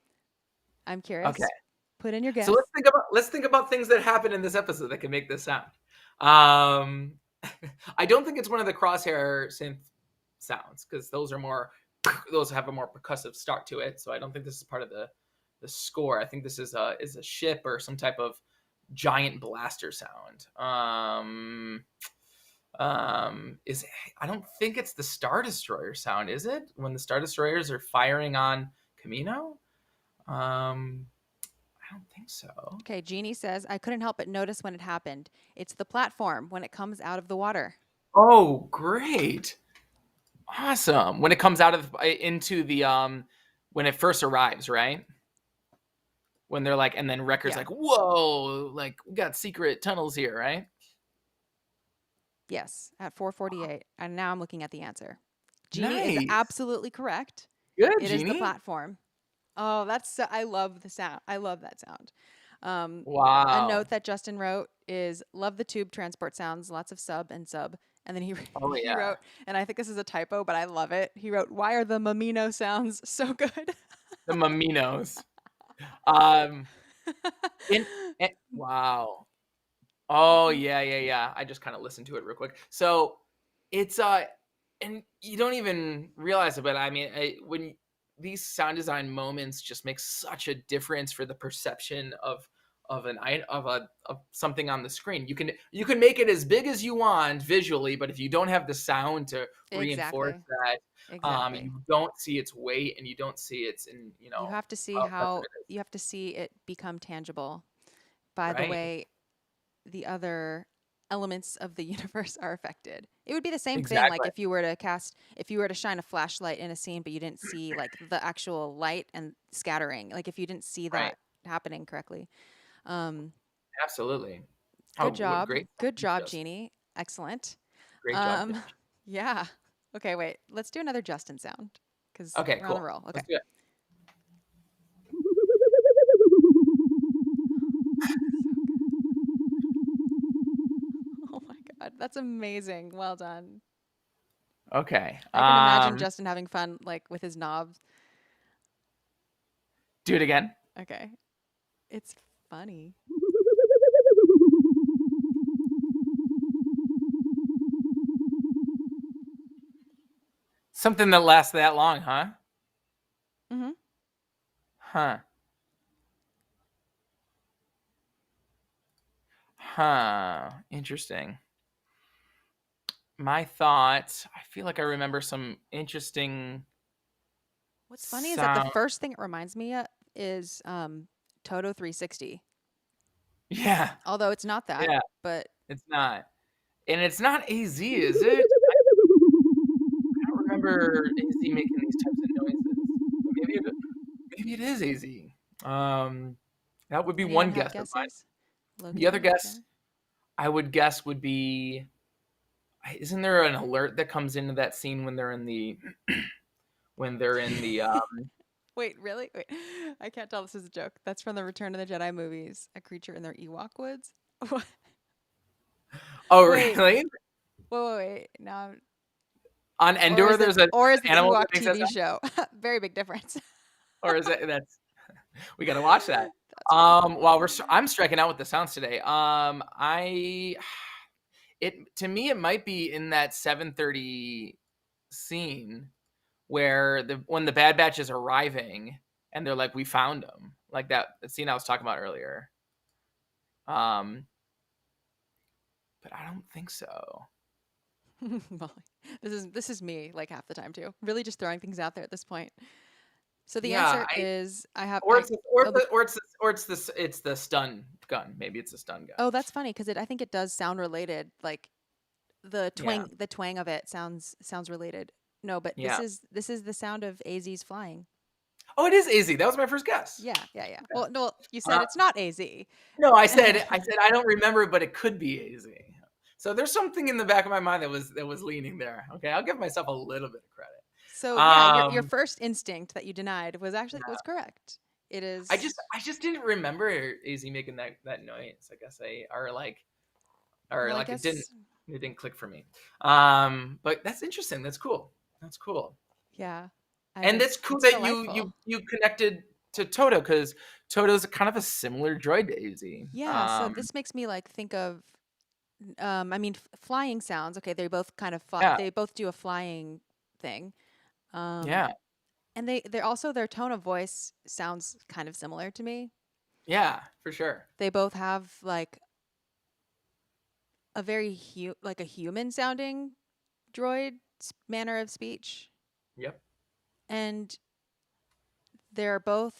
A: I'm curious.
B: Okay.
A: Put in your guess.
B: So let's think about things that happen in this episode that can make this sound. I don't think it's one of the Crosshair synth sounds because those have a more percussive start to it. So I don't think this is part of the score. I think this is a ship or some type of giant blaster sound. Is I don't think it's the Star Destroyer sound, is it? When the Star Destroyers are firing on Kamino? I don't think so.
A: Okay, Jeannie says, I couldn't help but notice when it happened. It's the platform when it comes out of the water.
B: Oh, great. Awesome. When it comes out of into the when it first arrives, right? When they're like, and then Wrecker's like, whoa, like we got secret tunnels here, right?
A: Yes, at 4:48. And now I'm looking at the answer. Jeannie is
B: Nice.
A: absolutely correct.
B: Good,
A: It is the
B: Jeannie.
A: platform. Oh, I love the sound. I love that sound. A
B: Wow.
A: note that Justin wrote is love the tube transport sounds, lots of sub and sub. And then he
B: Oh
A: he
B: yeah.
A: wrote, and I think this is a typo, but I love it. He wrote, "Why are the Mamino sounds so good?"
B: The Maminos. Um wow. Oh yeah. I just kind of listened to it real quick. So it's and you don't even realize it, but I mean, when these sound design moments just make such a difference for the perception of something on the screen. You can make it as big as you want visually, but if you don't have the sound to reinforce
A: Exactly.
B: that,
A: Exactly.
B: you don't see its weight and you don't see its
A: You have to see
B: how impressive
A: how
B: it is.
A: you have to see it become tangible by the
B: Right?
A: way the other elements of the universe are affected. It would be the same thing like
B: Exactly.
A: if you were to shine a flashlight in a scene but you didn't see like the actual light and scattering, like if you didn't see
B: Right.
A: that happening correctly. Um
B: Absolutely. Oh,
A: Good
B: what
A: job.
B: great
A: Good job,
B: just
A: Jeannie. Excellent.
B: great job.
A: Um yeah. Okay, wait. Let's do another Justin sound cuz
B: Okay,
A: we're on the
B: cool.
A: roll. Okay.
B: Let's do it.
A: Oh my god. That's amazing. Well done.
B: Okay.
A: I can imagine Justin having fun like with his knobs.
B: Do it again.
A: Okay. It's funny.
B: Something that lasts that long, huh?
A: Mhm.
B: Huh. Huh. Interesting. My thoughts, I feel like I remember some interesting
A: What's funny is that the
B: sound.
A: first thing it reminds me of is Toto 360.
B: Yeah.
A: Although it's not that,
B: Yeah.
A: but
B: It's not. And it's not AZ, is it? I don't remember AZ making these types of noises. But maybe it is AZ. That would be
A: anyone
B: one
A: have
B: guess of mine.
A: guesses?
B: The other
A: Logan,
B: guess
A: Logan.
B: I would guess would be, isn't there an alert that comes into that scene when they're in the when they're in the
A: Wait, really? Wait. I can't tell this is a joke. That's from the Return of the Jedi movies. A creature in their Ewok woods. What?
B: Oh
A: Wait.
B: really?
A: Wait. Now,
B: On Endor there's an
A: or is it the
B: animal that
A: Ewok
B: makes that
A: TV
B: sound?
A: show? Very big difference.
B: Or is it that's we got to watch that.
A: That's really
B: While
A: funny.
B: I'm striking out with the sounds today. I it to me it might be in that 7:30 scene where when the Bad Batch is arriving and they're like, we found them, like that scene I was talking about earlier. But I don't think so.
A: Well, this is me like half the time too. Really just throwing things out there at this point. So the
B: Yeah,
A: answer is I have
B: or
A: I
B: it's
A: oh the
B: it's the stun gun. Maybe it's a stun gun.
A: oh that's funny because I think it does sound related. Like
B: Yeah,
A: the twang of it sounds related. No, but
B: yeah.
A: this is the sound of AZ's flying.
B: Oh, it is AZ. That was my first guess.
A: Yeah. Well, no, you said
B: Uh,
A: it's not AZ.
B: no, I said I don't remember, but it could be AZ. So there's something in the back of my mind that was leaning there. Okay, I'll give myself a little bit of credit.
A: So yeah, your
B: Um,
A: first instinct that you denied was actually
B: yeah.
A: was correct. It
B: I
A: is.
B: just didn't remember AZ making that noise. I guess
A: Well, I
B: it didn't click for me. But that's interesting. That's cool. That's cool.
A: yeah.
B: And that's cool
A: It's
B: that
A: delightful.
B: you connected to Toto because Toto's kind of a similar droid to AZ.
A: Yeah. So this makes me like think of I mean flying sounds. Okay, they both kind of
B: Yeah,
A: they both do a flying thing. Um,
B: yeah,
A: and they're also their tone of voice sounds kind of similar to me.
B: yeah, for sure.
A: They both have like a very like a human sounding droid manner of speech.
B: Yep.
A: And they're both,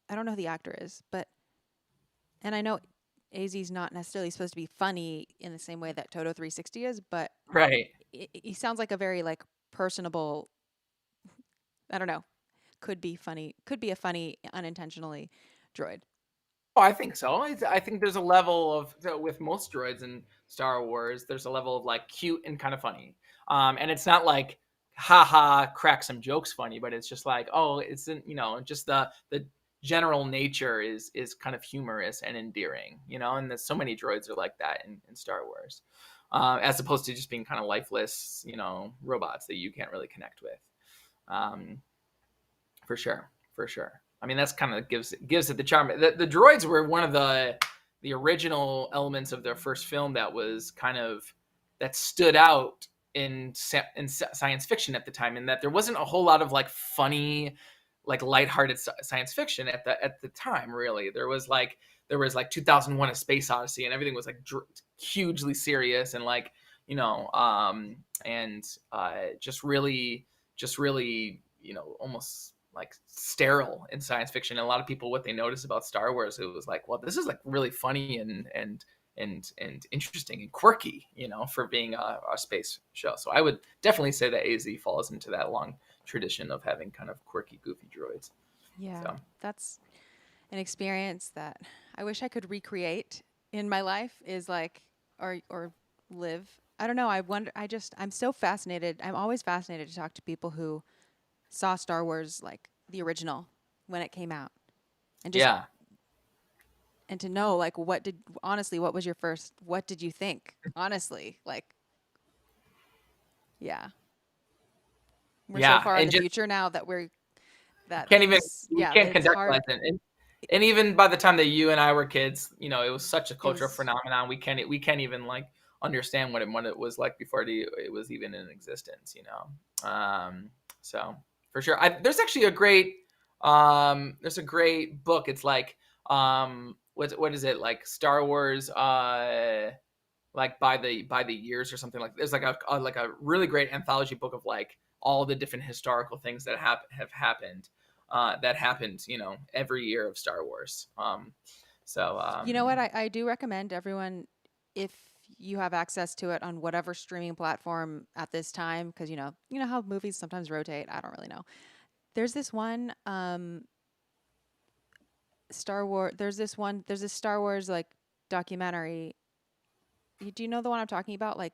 A: I don't know who the actor is, but, and I know AZ's not necessarily supposed to be funny in the same way that Toto 360 is, but
B: Right.
A: he sounds like a very like personable, I don't know, could be funny, could be a funny unintentionally droid.
B: Oh, I think so. I think there's a level of, so with most droids in Star Wars, there's a level of like cute and kind of funny. And it's not like haha crack some jokes funny, but it's just like, oh, it's just the general nature is kind of humorous and endearing, and there's so many droids are like that in Star Wars. As opposed to just being kind of lifeless, robots that you can't really connect with. Um, for sure, for sure. I mean, that's kind of gives it the charm. The droids were one of the original elements of their first film that stood out in science fiction at the time, in that there wasn't a whole lot of like funny, like lighthearted science fiction at the time. Really, there was like 2001: A Space Odyssey, and everything was like hugely serious and like just really almost like sterile in science fiction. And a lot of people, what they noticed about Star Wars, it was like, well, this is like really funny and interesting and quirky, for being a space show. So I would definitely say that AZ falls into that long tradition of having kind of quirky, goofy droids.
A: Yeah,
B: So
A: that's an experience that I wish I could recreate in my life, is like, or live. I don't know. I wonder, I'm so fascinated. I'm always fascinated to talk to people who saw Star Wars like the original when it came out, and just
B: yeah,
A: and to know like what was your first, what did you think? Honestly, like, yeah. We're so
B: yeah,
A: far in
B: and
A: the
B: just
A: future now that
B: can't even
A: things,
B: we
A: yeah,
B: can't
A: it's
B: contextualize
A: hard.
B: it. And even by the time that you and I were kids, it was such a
A: It
B: cultural
A: was,
B: phenomenon. We can't even like understand what it was like before it was even in existence. So for sure, there's actually there's a great book. It's like what is it, like Star Wars like by the years or something. Like there's like a really great anthology book of like all the different historical things that have happened every year of Star Wars.
A: you know what? I do recommend everyone, if you have access to it on whatever streaming platform at this time, because you know how movies sometimes rotate. I don't really know. There's this one Star Wars. There's this Star Wars like documentary. Do you know the one I'm talking about? Like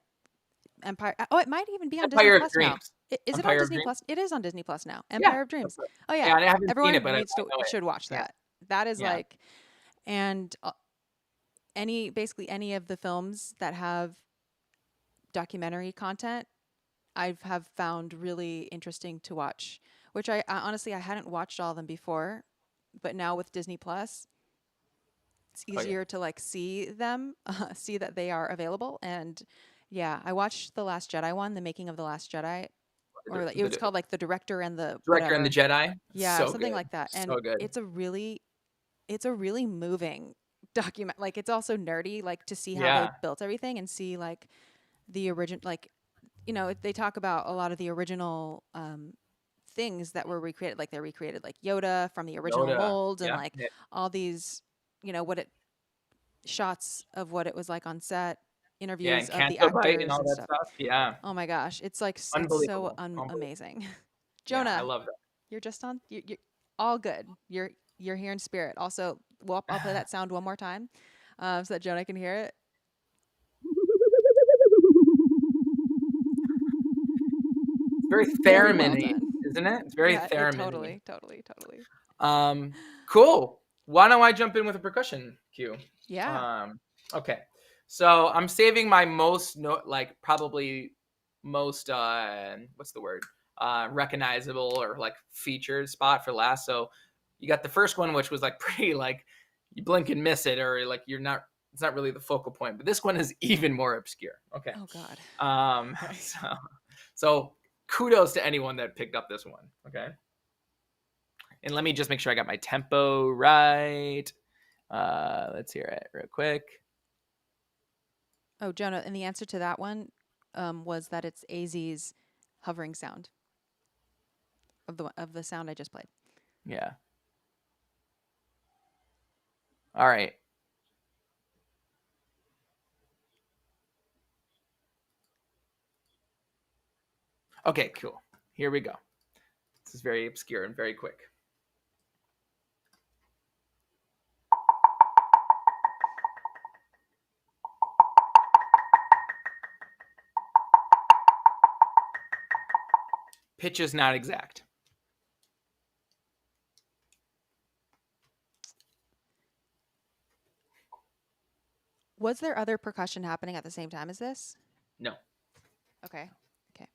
A: Empire. Oh, it might even be on Disney
B: Empire of
A: Plus now.
B: Dreams.
A: Is it on
B: Empire of
A: Disney
B: Dreams.
A: Plus? It is on Disney Plus now.
B: Yeah,
A: Empire of
B: that's
A: Dreams.
B: right.
A: Oh yeah,
B: Yeah, I haven't seen it,
A: everyone
B: but I
A: needs to
B: know it.
A: should watch
B: Yeah,
A: that. That is
B: yeah,
A: like, and basically any of the films that have documentary content, I have found really interesting to watch. Which I honestly I hadn't watched all of them before, but now with Disney Plus, it's
B: oh yeah.
A: easier to like see them, see that they are available. And yeah, I watched the Last Jedi one, the making of the Last Jedi, or like, it was
B: The
A: called like the director and the
B: Director and the
A: whatever.
B: Jedi.
A: Yeah,
B: So
A: something
B: good,
A: like that. And
B: so good.
A: it's a really moving document. Like it's also nerdy, like to see how they
B: Yeah,
A: built everything and see like the origin, like they talk about a lot of the original things that were recreated. Like they recreated like Yoda from the original
B: Yoda.
A: molds, and
B: Yeah,
A: like
B: yeah,
A: all these, what it shots of what it was like on set,
B: yeah, and
A: interviews of the
B: Canto Bite and
A: actors
B: all
A: and
B: that
A: stuff.
B: stuff. Yeah,
A: Oh my gosh, it's like it's so
B: unbelievable, unbelievable.
A: amazing.
B: Yeah, I
A: Jonah,
B: love
A: you're just on. You're all good. You're here in spirit. Also, well, I'll play
B: that.
A: that sound one more time, so that Jonah can hear it.
B: It's very
A: Very well
B: theremin-y,
A: done.
B: isn't it? It's very
A: Yeah, it
B: theremin-y.
A: totally.
B: Cool. Why don't I jump in with a percussion cue?
A: Yeah.
B: Okay. So I'm saving my most probably most what's the word? Recognizable or like featured spot for last. So you got the first one, which was like pretty like you blink and miss it, or like it's not really the focal point. But this one is even more obscure. Okay.
A: Oh God. Okay.
B: So kudos to anyone that picked up this one. Okay. And let me just make sure I got my tempo right. Let's hear it real quick.
A: Oh, Jonah, and the answer to that one was that it's AZ's hovering sound of the sound I just played.
B: Yeah. All right. Okay, cool. Here we go. This is very obscure and very quick. Pitch is not exact.
A: Was there other percussion happening at the same time as this?
B: No.
A: Okay. Okay.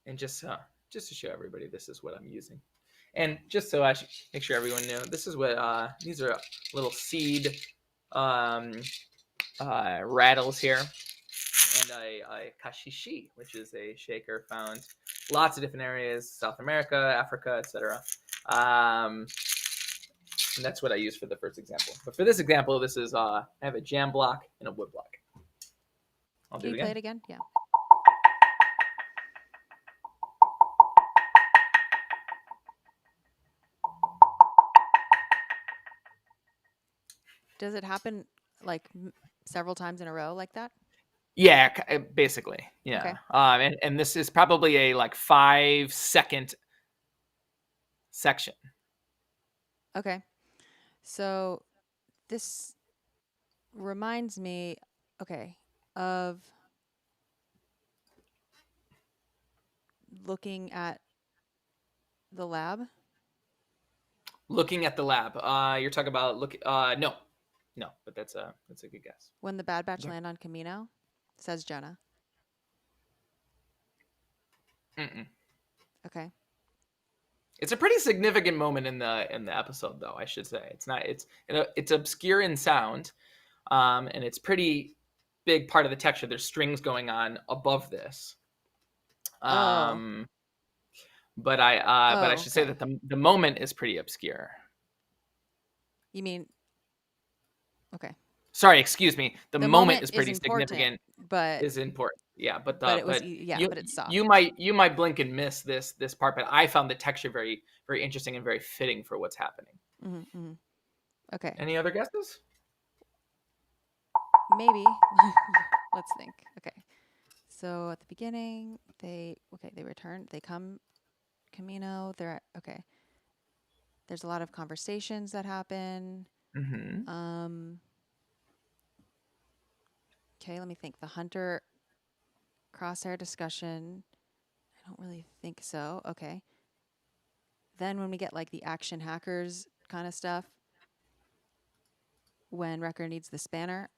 B: And just to show everybody, this is what I'm using. And just so I should make sure everyone knew, this is what these are little seed rattles here, and a kashishi, which is a shaker found lots of different areas, South America, Africa, etc. And that's what I use for the first example. But for this example, this is I have a jam block and a wood block. I'll do
A: Can
B: it
A: you
B: again.
A: play it again? Yeah. Does it happen like several times in a row like that?
B: Yeah, basically. Yeah.
A: Okay.
B: And this is probably a like 5-second section.
A: Okay. So this reminds me, okay, of looking at the lab.
B: Looking at the lab. You're talking about no, but that's a good guess.
A: When the Bad Batch land on Kamino, says Jonah.
B: Mm-mm.
A: Okay.
B: It's a pretty significant moment in the episode, though. I should say it's obscure in sound, and it's pretty big part of the texture. There's strings going on above this. But I should say that the moment is pretty obscure.
A: You mean? Okay.
B: Sorry, excuse me. The moment is pretty significant,
A: but
B: is important. Yeah, but
A: it's soft.
B: You might blink and miss this part, but I found the texture very very interesting and very fitting for what's happening.
A: Mm-hmm, mm-hmm. Okay.
B: Any other guesses?
A: Maybe. Let's think. Okay. So at the beginning, they return. They come Kamino. They're okay. There's a lot of conversations that happen.
B: Mm-hmm.
A: Okay, let me think. The Hunter Crosshair discussion. I don't really think so. Okay. Then when we get like the action hackers kind of stuff, when Wrecker needs the spanner,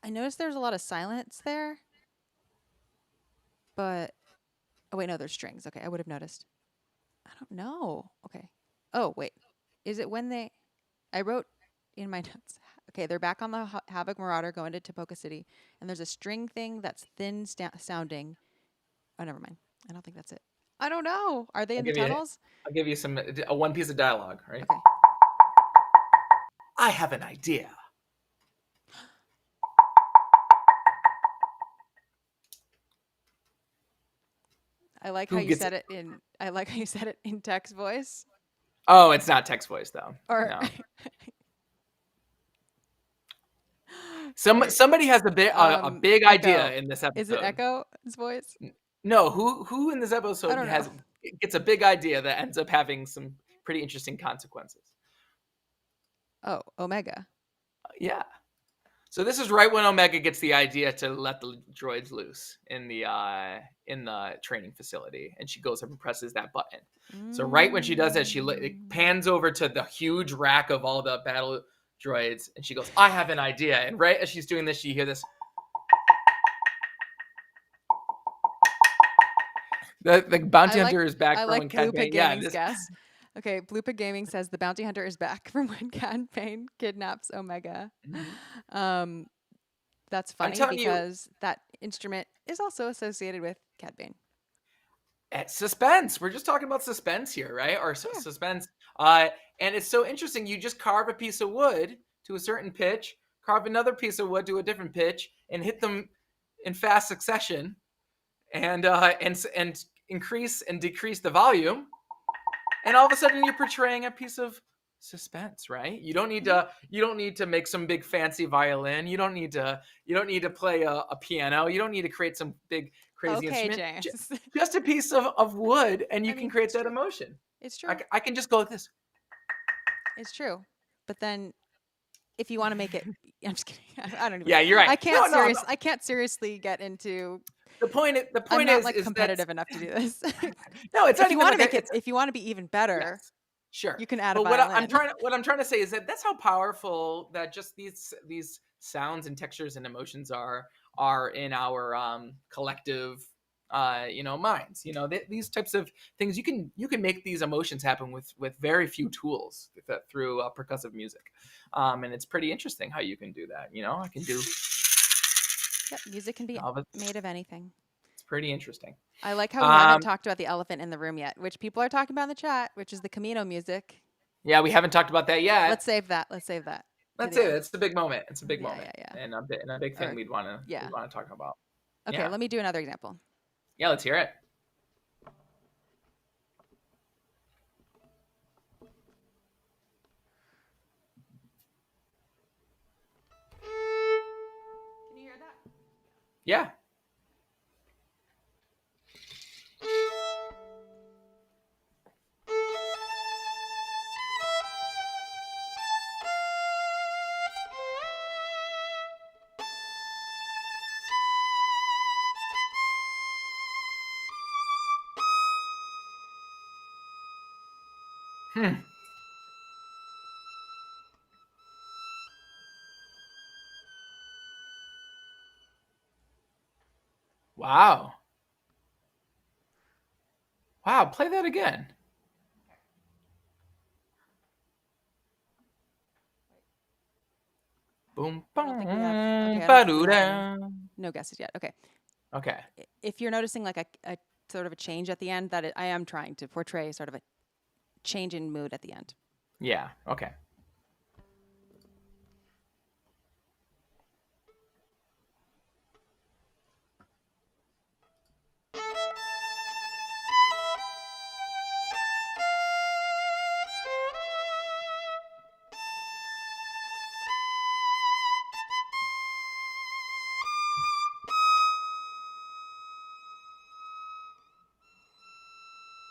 A: I noticed there's a lot of silence there. But oh wait, no, there's strings. Okay, I would have noticed. I don't know. Okay. Oh wait, is it when they? I wrote in my notes. Okay, they're back on the Havoc Marauder going to Tapoca City, and there's a string thing that's thin sounding. Oh, never mind. I don't think that's it. I don't know. Are they in the tunnels?
B: I'll give you one piece of dialogue, right?
A: Okay.
B: I have an idea.
A: I like how you said it in. I like how you said it in text voice.
B: Oh, it's not text voice though.
A: Or
B: no. Somebody has a big idea in this episode.
A: Is it Echo's voice?
B: No, who in this episode gets a big idea that ends up having some pretty interesting consequences?
A: Oh, Omega.
B: Yeah. So this is right when Omega gets the idea to let the droids loose in the training facility, and she goes up and presses that button. So right when she does that, it pans over to the huge rack of all the battle droids, and she goes, "I have an idea." And right as she's doing this, you hear this. The bounty hunter is back from when Cad Bane.
A: Yeah, guess. Okay, Bluepa Gaming says the bounty hunter is back from when Cad Bane kidnaps Omega. That's
B: I'm
A: funny
B: telling you,
A: because that instrument is also associated with Cad Bane.
B: at suspense. We're just talking about suspense here, right? Or
A: Yeah.
B: suspense. And it's so interesting. You just carve a piece of wood to a certain pitch, carve another piece of wood to a different pitch, and hit them in fast succession, and increase and decrease the volume, and all of a sudden you're portraying a piece of suspense, right? You don't need to make some big fancy violin. You don't need to play a piano. You don't need to create some big crazy
A: Okay,
B: instrument.
A: James.
B: Just a piece of wood, and you
A: I
B: can
A: mean,
B: create
A: it's
B: that
A: true.
B: emotion.
A: It's true.
B: I can just go with this.
A: It's true. But then if you want to make it, I'm just kidding. I don't even.
B: Yeah, you're right.
A: I can't
B: No.
A: I can't seriously get into.
B: The point
A: I'm not
B: is
A: like
B: that
A: competitive enough to do this.
B: no, it's
A: if
B: not
A: you
B: even
A: want to
B: like
A: make it, if you want to be even better,
B: yes, sure.
A: you can add a
B: But
A: violin.
B: what I'm trying to say is that that's how powerful that just these sounds and textures and emotions are in our collective minds. These types of things, you can make these emotions happen with very few tools through percussive music, and it's pretty interesting how you can do that. I can do.
A: Yep, music can be made of anything.
B: It's pretty interesting.
A: I like how we haven't talked about the elephant in the room yet, which people are talking about in the chat, which is the Kamino music.
B: Yeah, we haven't talked about that yet.
A: Let's save that.
B: That's it. It's the big moment. It's a big moment.
A: Yeah.
B: And a big thing we'd want to talk about.
A: Okay, let me do another example.
B: Yeah, let's hear it.
A: Can you hear that?
B: Yeah. Wow. Play that again. Boom, boom,
A: no guesses yet. Okay.
B: Okay.
A: If you're noticing like a sort of a change at the end, I am trying to portray sort of a change in mood at the end.
B: Yeah. Okay.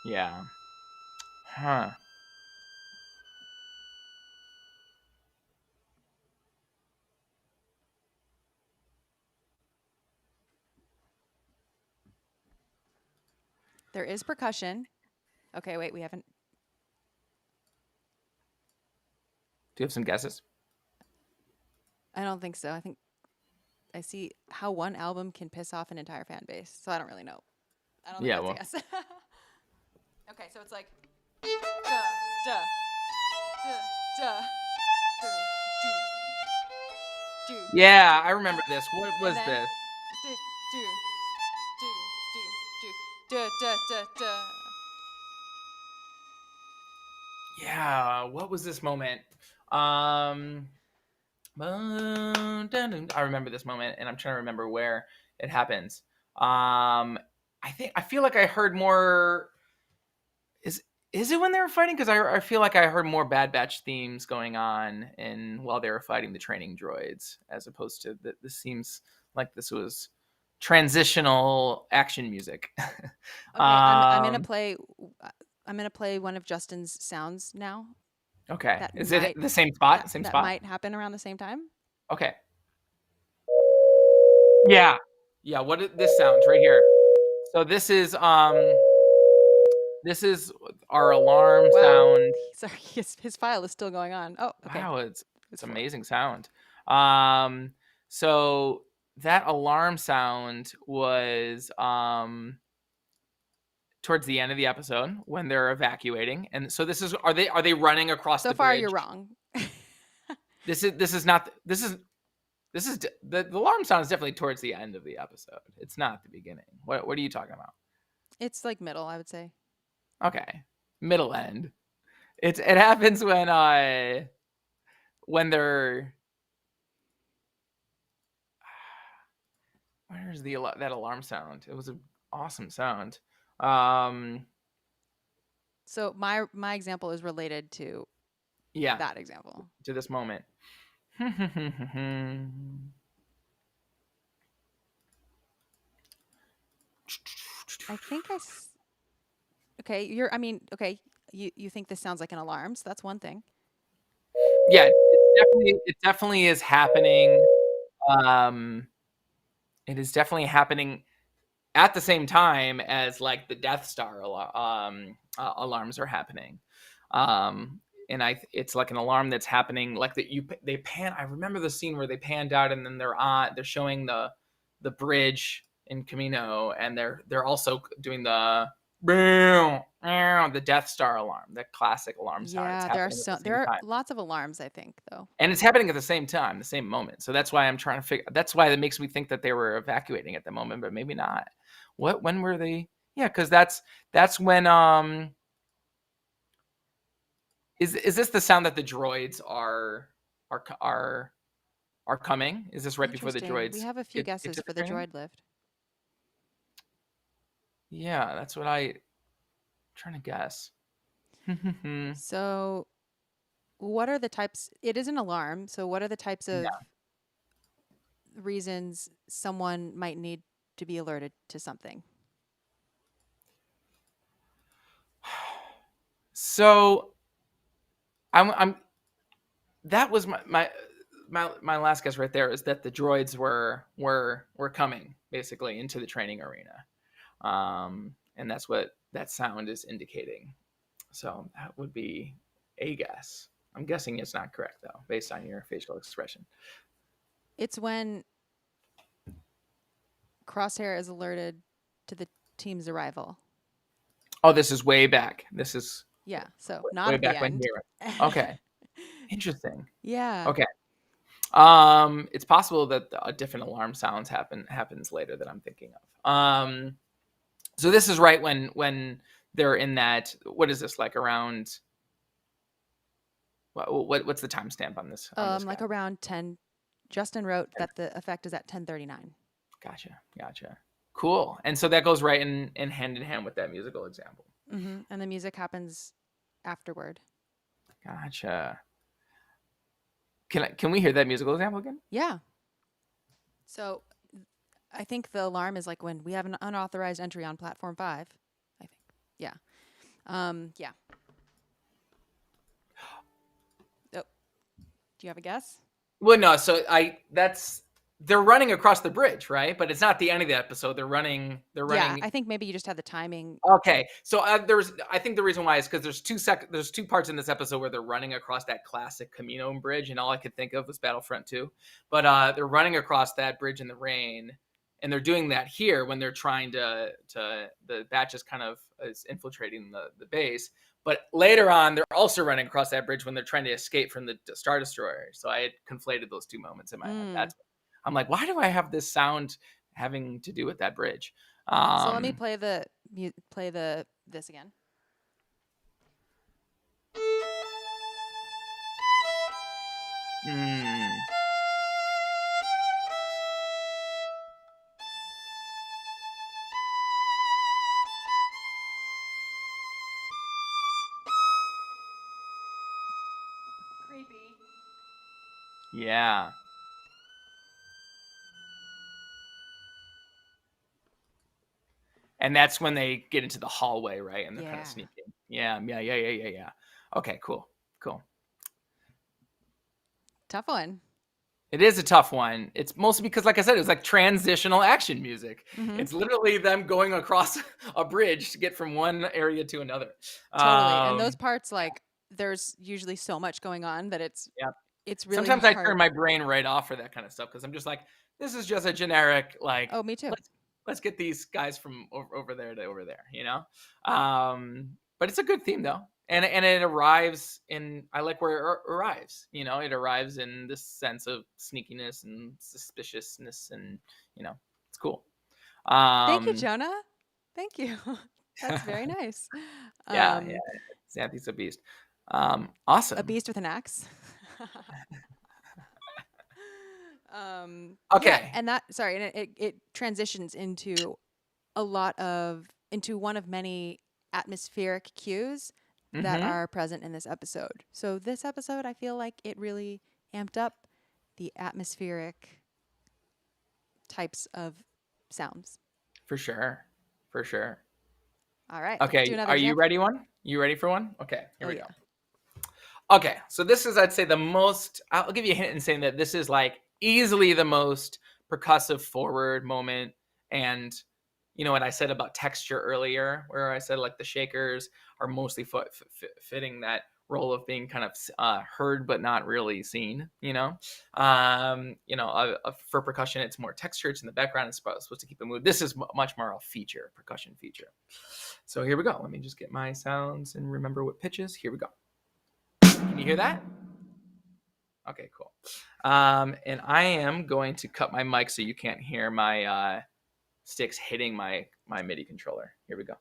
B: Yeah. Huh.
A: There is percussion. Okay, wait, we haven't.
B: Do you have some guesses?
A: I don't think so. I think I see how one album can piss off an entire fan base, so I don't really know. I don't think that's a guess. Okay, so it's like duh, duh, duh, duh, duh, do, do.
B: Yeah, I remember this. What was this?
A: Do, do, do, do, do, duh, duh, duh, duh.
B: Yeah, what was this moment? I remember this moment, and I'm trying to remember where it happens. I feel like I heard more. Is it when they were fighting? Because I feel like I heard more Bad Batch themes going on while they were fighting the training droids, as opposed to this seems like this was transitional action music.
A: Okay, I'm gonna play. I'm gonna play one of Justin's sounds now.
B: Okay, is it the same spot?
A: That might happen around the same time.
B: Okay. Yeah. What is this sound right here? So this is our alarm sound.
A: Sorry, his file is still going on. Oh, okay.
B: Wow, it's amazing sound. So that alarm sound was towards the end of the episode when they're evacuating, and so this is are they running across the bridge?
A: So far, you're wrong.
B: This is not This is the alarm sound is definitely towards the end of the episode. It's not the beginning. What are you talking about?
A: It's like middle, I would say.
B: Okay, middle end. It happens when they're where's that alarm sound? It was an awesome sound.
A: So my example is related to that example.
B: To this moment.
A: I think okay, okay, you think this sounds like an alarm, so that's one thing.
B: Yeah, it definitely is happening. It is definitely happening at the same time as like the Death Star alarms are happening. And it's like an alarm that's happening like that they pan. I remember the scene where they panned out and then they're showing the bridge in Kamino, and they're also doing the Death Star alarm, that classic alarm sound.
A: Yeah, there are lots of alarms, I think, though.
B: And it's happening at the same time, the same moment. So that's why I'm trying to figure. That's why it makes me think that they were evacuating at the moment, but maybe not. When were they? Yeah, because that's when is this the sound that the droids are coming? Is this right before the droids?
A: We have a few guesses for the droid lift.
B: Yeah, that's what I'm trying to guess.
A: So, what are the types? It is an alarm. So, what are the types of reasons someone might need to be alerted to something?
B: So, I'm that was my last guess right there, is that the droids were coming basically into the training arena, and that's what that sound is indicating. So that would be a guess. I'm guessing it's not correct though, based on your facial expression.
A: It's when Crosshair is alerted to the team's arrival.
B: Oh, this is way back. This is
A: so not at the end.
B: Okay. Interesting.
A: Yeah.
B: Okay. It's possible that a different alarm sounds happens later that I'm thinking of. So this is right when they're in that. What is this, like around? What's the timestamp on this?
A: Like around 10. Justin wrote that the effect is at 10:39.
B: Gotcha. Cool. And so that goes right in hand with that musical example.
A: Mm-hmm. And the music happens afterward.
B: Gotcha. Can we hear that musical example again?
A: Yeah. So I think the alarm is like when we have an unauthorized entry on platform 5. I think. Yeah. Yeah. Oh. Do you have a guess?
B: Well, no. So they're running across the bridge, right? But it's not the end of the episode. They're running.
A: Yeah, I think maybe you just have the timing.
B: Okay, so I think the reason why is because there's two parts in this episode where they're running across that classic Kamino bridge, and all I could think of was Battlefront 2. But they're running across that bridge in the rain, and they're doing that here when they're trying to the batch is kind of is infiltrating the base. But later on, they're also running across that bridge when they're trying to escape from the Star Destroyer. So I had conflated those two moments in my head. I'm like, why do I have this sound having to do with that bridge?
A: So let me play this again. Creepy.
B: Yeah. And that's when they get into the hallway, right? And they're kind of sneaking. Yeah. Okay, cool.
A: Tough one.
B: It is a tough one. It's mostly because, like I said, it was like transitional action music. Mm-hmm. It's literally them going across a bridge to get from one area to another.
A: Totally. And those parts, like, there's usually so much going on that it's really
B: sometimes hard. I turn my brain right off for that kind of stuff because I'm just like, this is just a generic, like,
A: oh, me too.
B: Let's get these guys from over there to over there, you know? But it's a good theme, though. and it arrives in, I like where it arrives. You know, it arrives in this sense of sneakiness and suspiciousness, and it's cool.
A: Thank you, Jonah. Thank you. That's very nice.
B: Yeah. Xanthe's a beast. Awesome.
A: A beast with an axe.
B: Okay.
A: Yeah, and it transitions into into one of many atmospheric cues that
B: Mm-hmm.
A: are present in this episode. So this episode, I feel like it really amped up the atmospheric types of sounds.
B: For sure.
A: All right, let's do
B: Okay,
A: another
B: are you
A: example.
B: ready one? You ready for one? Okay, here we
A: Yeah.
B: go. Okay, so this is, I'd say, the most, I'll give you a hint in saying that this is like easily the most percussive forward moment. And you know what I said about texture earlier, where I said like the shakers are mostly fitting that role of being kind of heard but not really seen. For percussion, it's more texture. It's in the background. It's supposed to keep a mood. This is much more a feature, percussion feature. So here we go. Let me just get my sounds and remember what pitches. Here we go. Can you hear that? Okay, cool. And I am going to cut my mic so you can't hear my sticks hitting my MIDI controller. Here we go.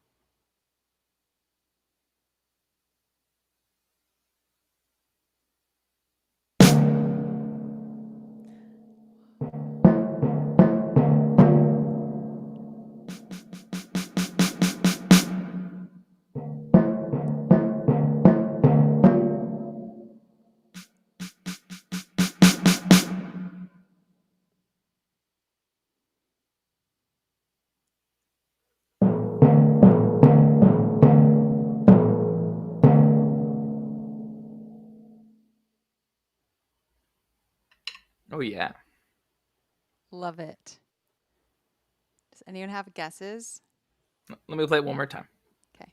B: Oh, yeah.
A: Love it. Does anyone have guesses?
B: Let me play it one more time.
A: Okay.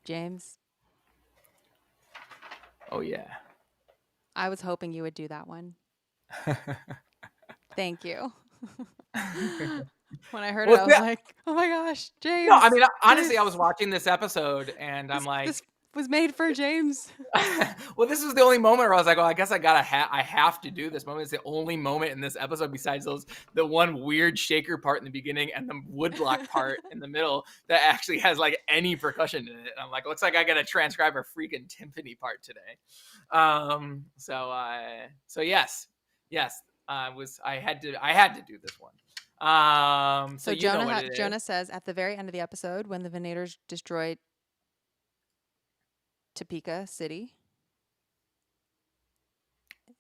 A: James,
B: Oh, yeah.
A: I was hoping you would do that one. Thank you. When I heard it, I was like, "Oh my gosh, James!"
B: No, I mean, honestly, I was watching this episode and I'm like,
A: this was made for James.
B: well, this was the only moment where I was like, "Oh, I guess I have to do this moment." It's the only moment in this episode besides the one weird shaker part in the beginning and the woodblock part in the middle that actually has like any percussion in it. And I'm like, looks like I got to transcribe a freaking timpani part today. So yes, I had to do this one. So you know what it is.
A: Jonah says at the very end of the episode when the Venators destroyed Topeka City,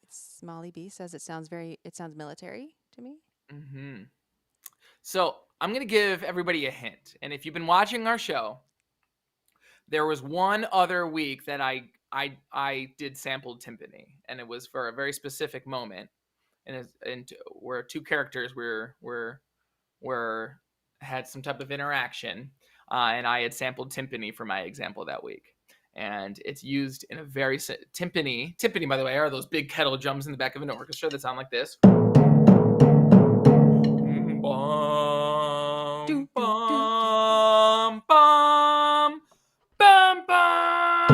A: Smalley B says it sounds military to me.
B: Mm-hmm. So I'm gonna give everybody a hint, and if you've been watching our show, there was one other week that I did sampled timpani, and it was for a very specific moment, and where two characters were had some type of interaction, and I had sampled timpani for my example that week. And it's used in a very timpani. Timpani, by the way, are those big kettle drums in the back of an orchestra that sound like this. Bum, bum, bum, bum, bum.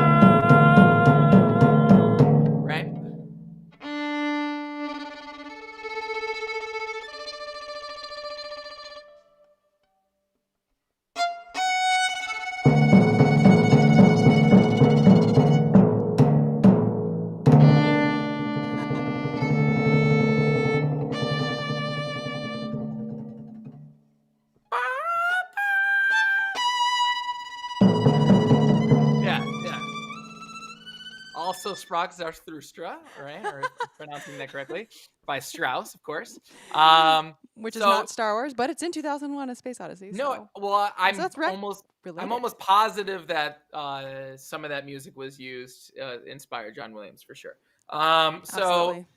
B: Right? also Sprach Zarathustra, right? Or pronouncing that correctly, by Strauss, of course.
A: Which is
B: So
A: not Star Wars, but it's in 2001: A Space Odyssey.
B: no,
A: So,
B: well,
A: so that's
B: I'm
A: related.
B: almost positive that some of that music was used, inspired John Williams for sure. So
A: Absolutely.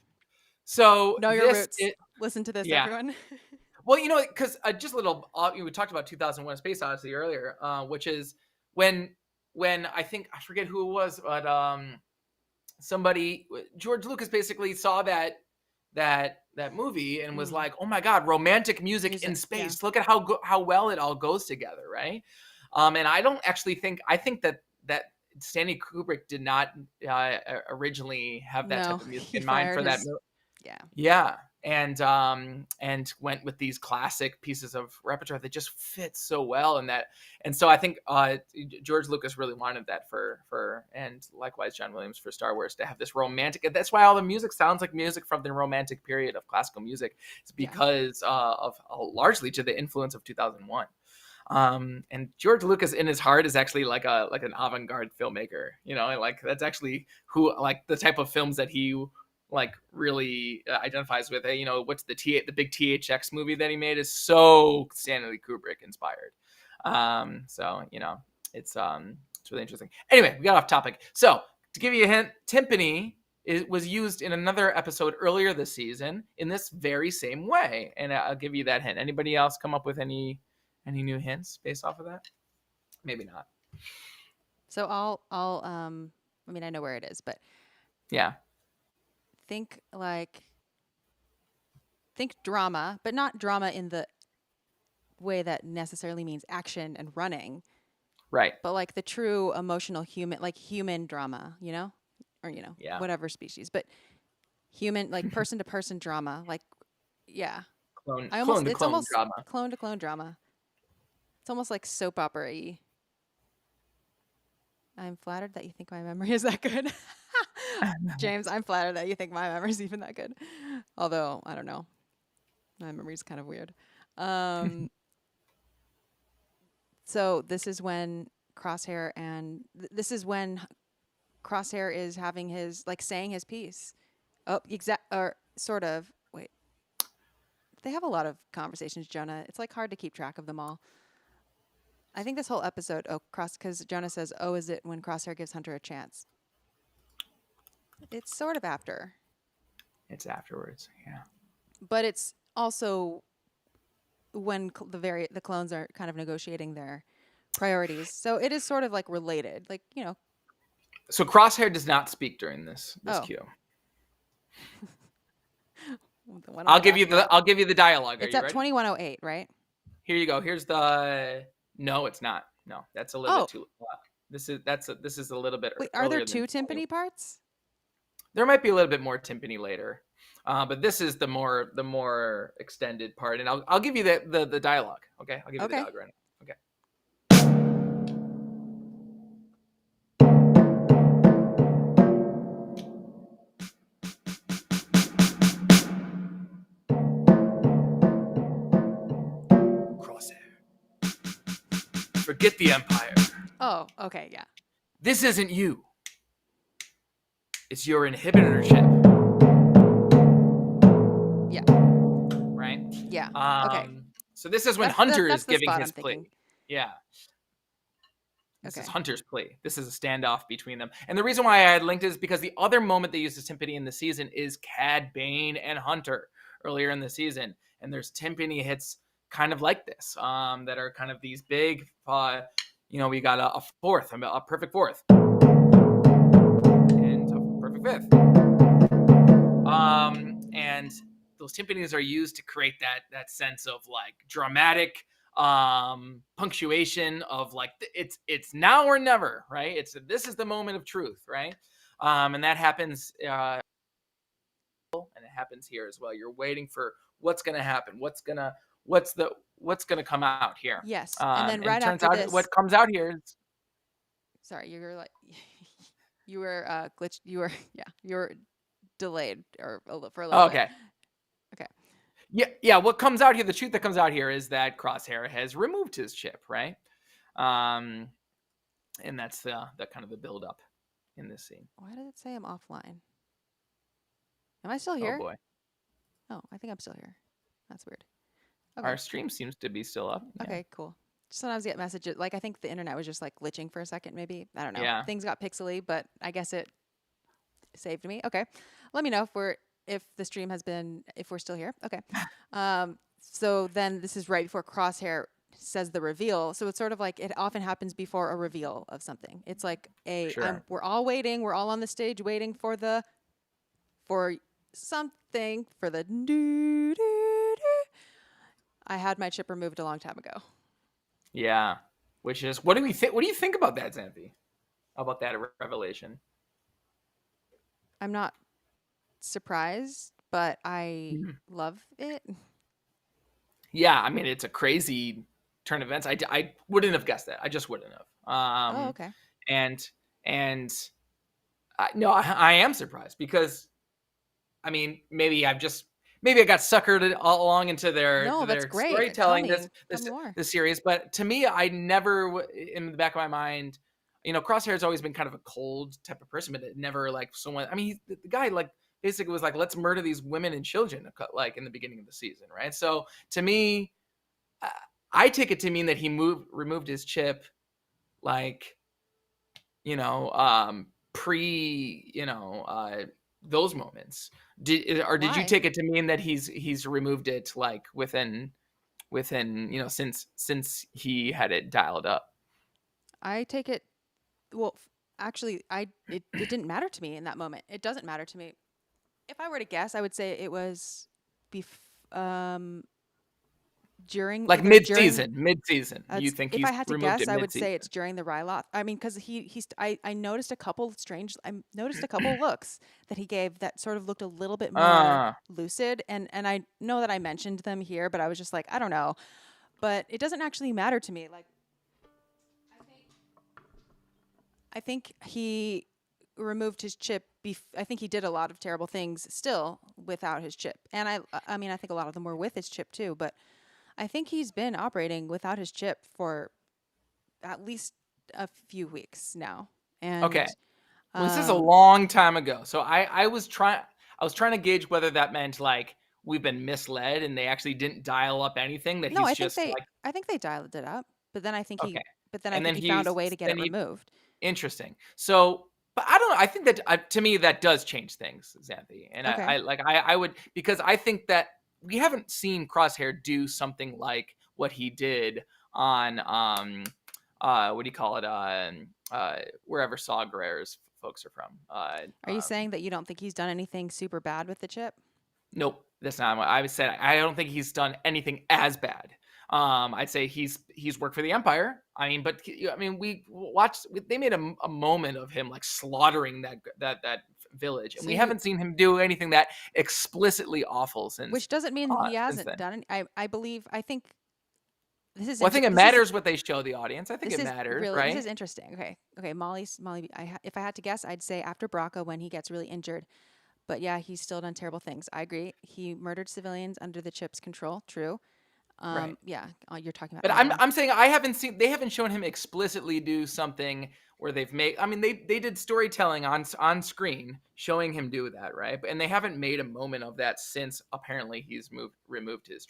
B: so
A: Know your
B: this
A: roots. Listen to this,
B: yeah.
A: everyone.
B: Well, because just a little, we talked about 2001: A Space Odyssey earlier, which is when I think I forget who it was, but George Lucas basically saw that movie and was like, oh my God, romantic music in space. Look at how well it all goes together, right? And I don't actually think I think that Stanley Kubrick did not originally have that type of music in mind for that movie. Yeah. And went with these classic pieces of repertoire that just fit so well in that. And so I think George Lucas really wanted that for and likewise John Williams for Star Wars to have this romantic. That's why all the music sounds like music from the romantic period of classical music. It's because of largely to the influence of 2001. And George Lucas in his heart is actually like an avant-garde filmmaker, and like that's actually who like the type of films that he like really identifies with. What's the big THX movie that he made is so Stanley Kubrick inspired. So it's really interesting. Anyway, we got off topic. So to give you a hint, timpani was used in another episode earlier this season in this very same way, and I'll give you that hint. Anybody else come up with any new hints based off of that? Maybe not.
A: So I'll I mean, I know where it is, but
B: yeah.
A: Think drama, but not drama in the way that necessarily means action and running.
B: Right.
A: But like the true emotional human drama, or whatever species, but human, like person to person drama, like
B: clone
A: drama.
B: Clone
A: to clone drama. It's almost like soap opera-y. I'm flattered that you think my memory is that good. James, I'm flattered that you think my memory is even that good. Although, I don't know. My memory's kind of weird. So this is when Crosshair is having his, saying his piece. Oh, or sort of. Wait. They have a lot of conversations, Jonah. It's hard to keep track of them all. I think this whole episode, because Jonah says, oh, is it when Crosshair gives Hunter a chance? It's sort of after.
B: It's afterwards, yeah.
A: But it's also when the clones are kind of negotiating their priorities. So it is sort of related,
B: So Crosshair does not speak during this cue. I'll give you the dialogue.
A: It's at 2108, right?
B: Here you go. Here's the. No, it's not. No, that's a little bit too. This is a little bit.
A: Wait, are there two timpani parts?
B: There might be a little bit more timpani later, but this is the more extended part, and I'll give you the dialogue. Okay, I'll give you the dialogue right now. Okay. Forget the Empire.
A: Oh, okay, yeah.
B: This isn't you. It's your inhibitor ship.
A: Yeah.
B: Right?
A: Yeah. Okay.
B: So this is when Hunter is giving his plea. Yeah. This
A: is
B: Hunter's plea. This is a standoff between them. And the reason why I had linked is because the other moment they use the timpani in the season is Cad Bane and Hunter earlier in the season. And there's timpani hits kind of like this, that are kind of these big, we got a fourth, a perfect fourth, and a perfect fifth. And those timpanis are used to create that sense of dramatic punctuation of it's now or never, right? This is the moment of truth, right? And that happens, and it happens here as well. You're waiting for what's going to happen, what's going to come out here.
A: Yes. And then right
B: turns
A: after
B: out
A: this,
B: what comes out here is.
A: Sorry, you were glitched. You were delayed for a little bit. Okay.
B: Yeah. What comes out here, the truth that comes out here is that Crosshair has removed his chip, right? And that's the kind of the build up in this scene.
A: Why did it say I'm offline? Am I still
B: Oh
A: here?
B: boy,
A: Oh, I think I'm still here. That's weird.
B: our
A: Okay.
B: stream seems to be still up. Yeah.
A: Okay, cool. Sometimes I get messages. Like, I think the internet was just like glitching for a second, maybe. I don't know.
B: Yeah.
A: Things got pixely, but I guess it saved me. Okay. Let me know if the stream has been, if we're still here. Okay. So then this is right before Crosshair says the reveal. So it's sort of like it often happens before a reveal of something. It's like
B: Sure.
A: we're all waiting. We're all on the stage waiting for something for the doo doo doo. I had my chip removed a long time ago.
B: Yeah. Which is, what do we think? What do you think about that, Xanthe? About that revelation?
A: I'm not surprised, but I
B: Mhm.
A: love it.
B: Yeah, I mean, it's a crazy turn of events. I wouldn't have guessed that. I just wouldn't have.
A: Oh, okay.
B: And and no, I am surprised because I mean, maybe I got suckered all along into
A: No, that's
B: their
A: great. Tell
B: storytelling
A: me. Tell me more.
B: this series. But to me, I never in the back of my mind, Crosshair has always been kind of a cold type of person, but it never like someone. I mean, the guy like basically was like, let's murder these women and children, like in the beginning of the season, right? So to me, I take it to mean that he removed his chip, like pre those moments. Did you
A: Why?
B: take it to mean that he's removed it like within since he had it dialed up?
A: I take it. Well, actually, it didn't matter to me in that moment. It doesn't matter to me. If I were to guess, I would say it was bef- um during
B: Like
A: either during
B: mid-season. You
A: That's
B: think
A: if I
B: he's
A: had to
B: removed
A: guess,
B: it
A: I would
B: mid-season?
A: say it's during the Ryloth. I mean, because I noticed a couple I noticed a couple looks that he gave that sort of looked a little bit more
B: Uh,
A: lucid, and I know that I mentioned them here, but I was just like, I don't know, but it doesn't actually matter to me. Like, I think he removed his chip. I think he did a lot of terrible things still without his chip, and I mean, I think a lot of them were with his chip too, but I think he's been operating without his chip for at least a few weeks now.
B: okay.
A: And
B: Well, this is a
A: um,
B: long time ago. So I was trying to gauge whether that meant like we've been misled and they actually didn't dial up anything, that
A: no,
B: he's just like,
A: I think they dialed it up,
B: okay.
A: but then I
B: And
A: think
B: then
A: he found a way to get
B: then
A: it
B: he
A: removed.
B: interesting. So, but I don't know. I think that to me that does change things, Xanthe. And
A: Okay.
B: I would, because I think that we haven't seen Crosshair do something like what he did on what do you call it, wherever Saw Gerrera's folks are from.
A: Are you saying that you don't think he's done anything super bad with the chip?
B: Nope, that's not what I would say. I don't think he's done anything as bad. I'd say he's worked for the Empire. I mean, but I mean, we watched. They made a moment of him like slaughtering that village, and
A: So
B: we
A: you,
B: haven't seen him do anything that explicitly awful
A: which doesn't mean he
B: since
A: hasn't
B: then.
A: done it. I believe. I think this is
B: Well, I think it matters what they show the audience. I think it matters,
A: this is
B: right?
A: interesting. Okay. Okay. Molly. If I had to guess, I'd say after Braca when he gets really injured. But yeah, he's still done terrible things. I agree. He murdered civilians under the chip's control. True.
B: Right.
A: Yeah, you're talking about
B: But
A: Adon.
B: I'm saying I haven't seen, they haven't shown him explicitly do something where they've made, I mean, they did storytelling on screen showing him do that, right? And they haven't made a moment of that since apparently he's removed his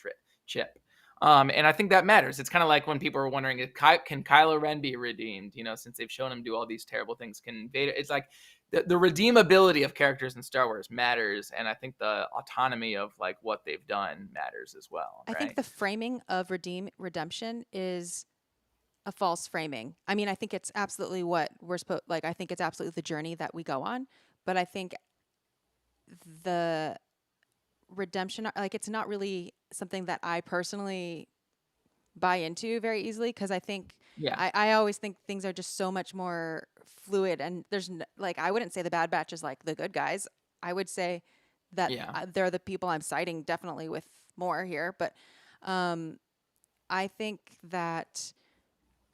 B: chip. And I think that matters. It's kind of like when people are wondering, can Kylo Ren be redeemed? Since they've shown him do all these terrible things, can Vader? It's like the redeemability of characters in Star Wars matters, and I think the autonomy of like what they've done matters as well,
A: I think
B: right?
A: the framing of redemption is a false framing. I mean, I think it's absolutely what we're supposed like I think it's absolutely the journey that we go on, but I think the redemption like it's not really something that I personally buy into very easily because I think
B: Yeah,
A: I always think things are just so much more fluid and like I wouldn't say the Bad Batch is like the good guys. I would say that
B: yeah.
A: they're the people I'm citing definitely with more here, but um, I think that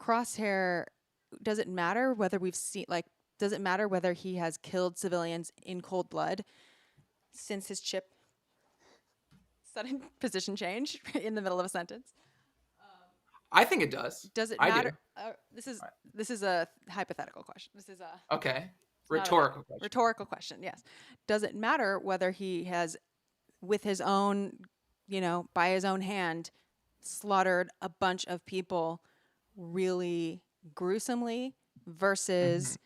A: Crosshair doesn't matter whether we've seen like doesn't matter whether he has killed civilians in cold blood since his chip sudden position change in the middle of a sentence.
B: I think it does.
A: Does it
B: I do.
A: matter? This is a hypothetical question. This is a
B: Okay.
A: It's not a
B: Rhetorical question.
A: rhetorical question. Yes. Does it matter whether he has, with his own, by his own hand, slaughtered a bunch of people really gruesomely
B: Hmm.
A: versus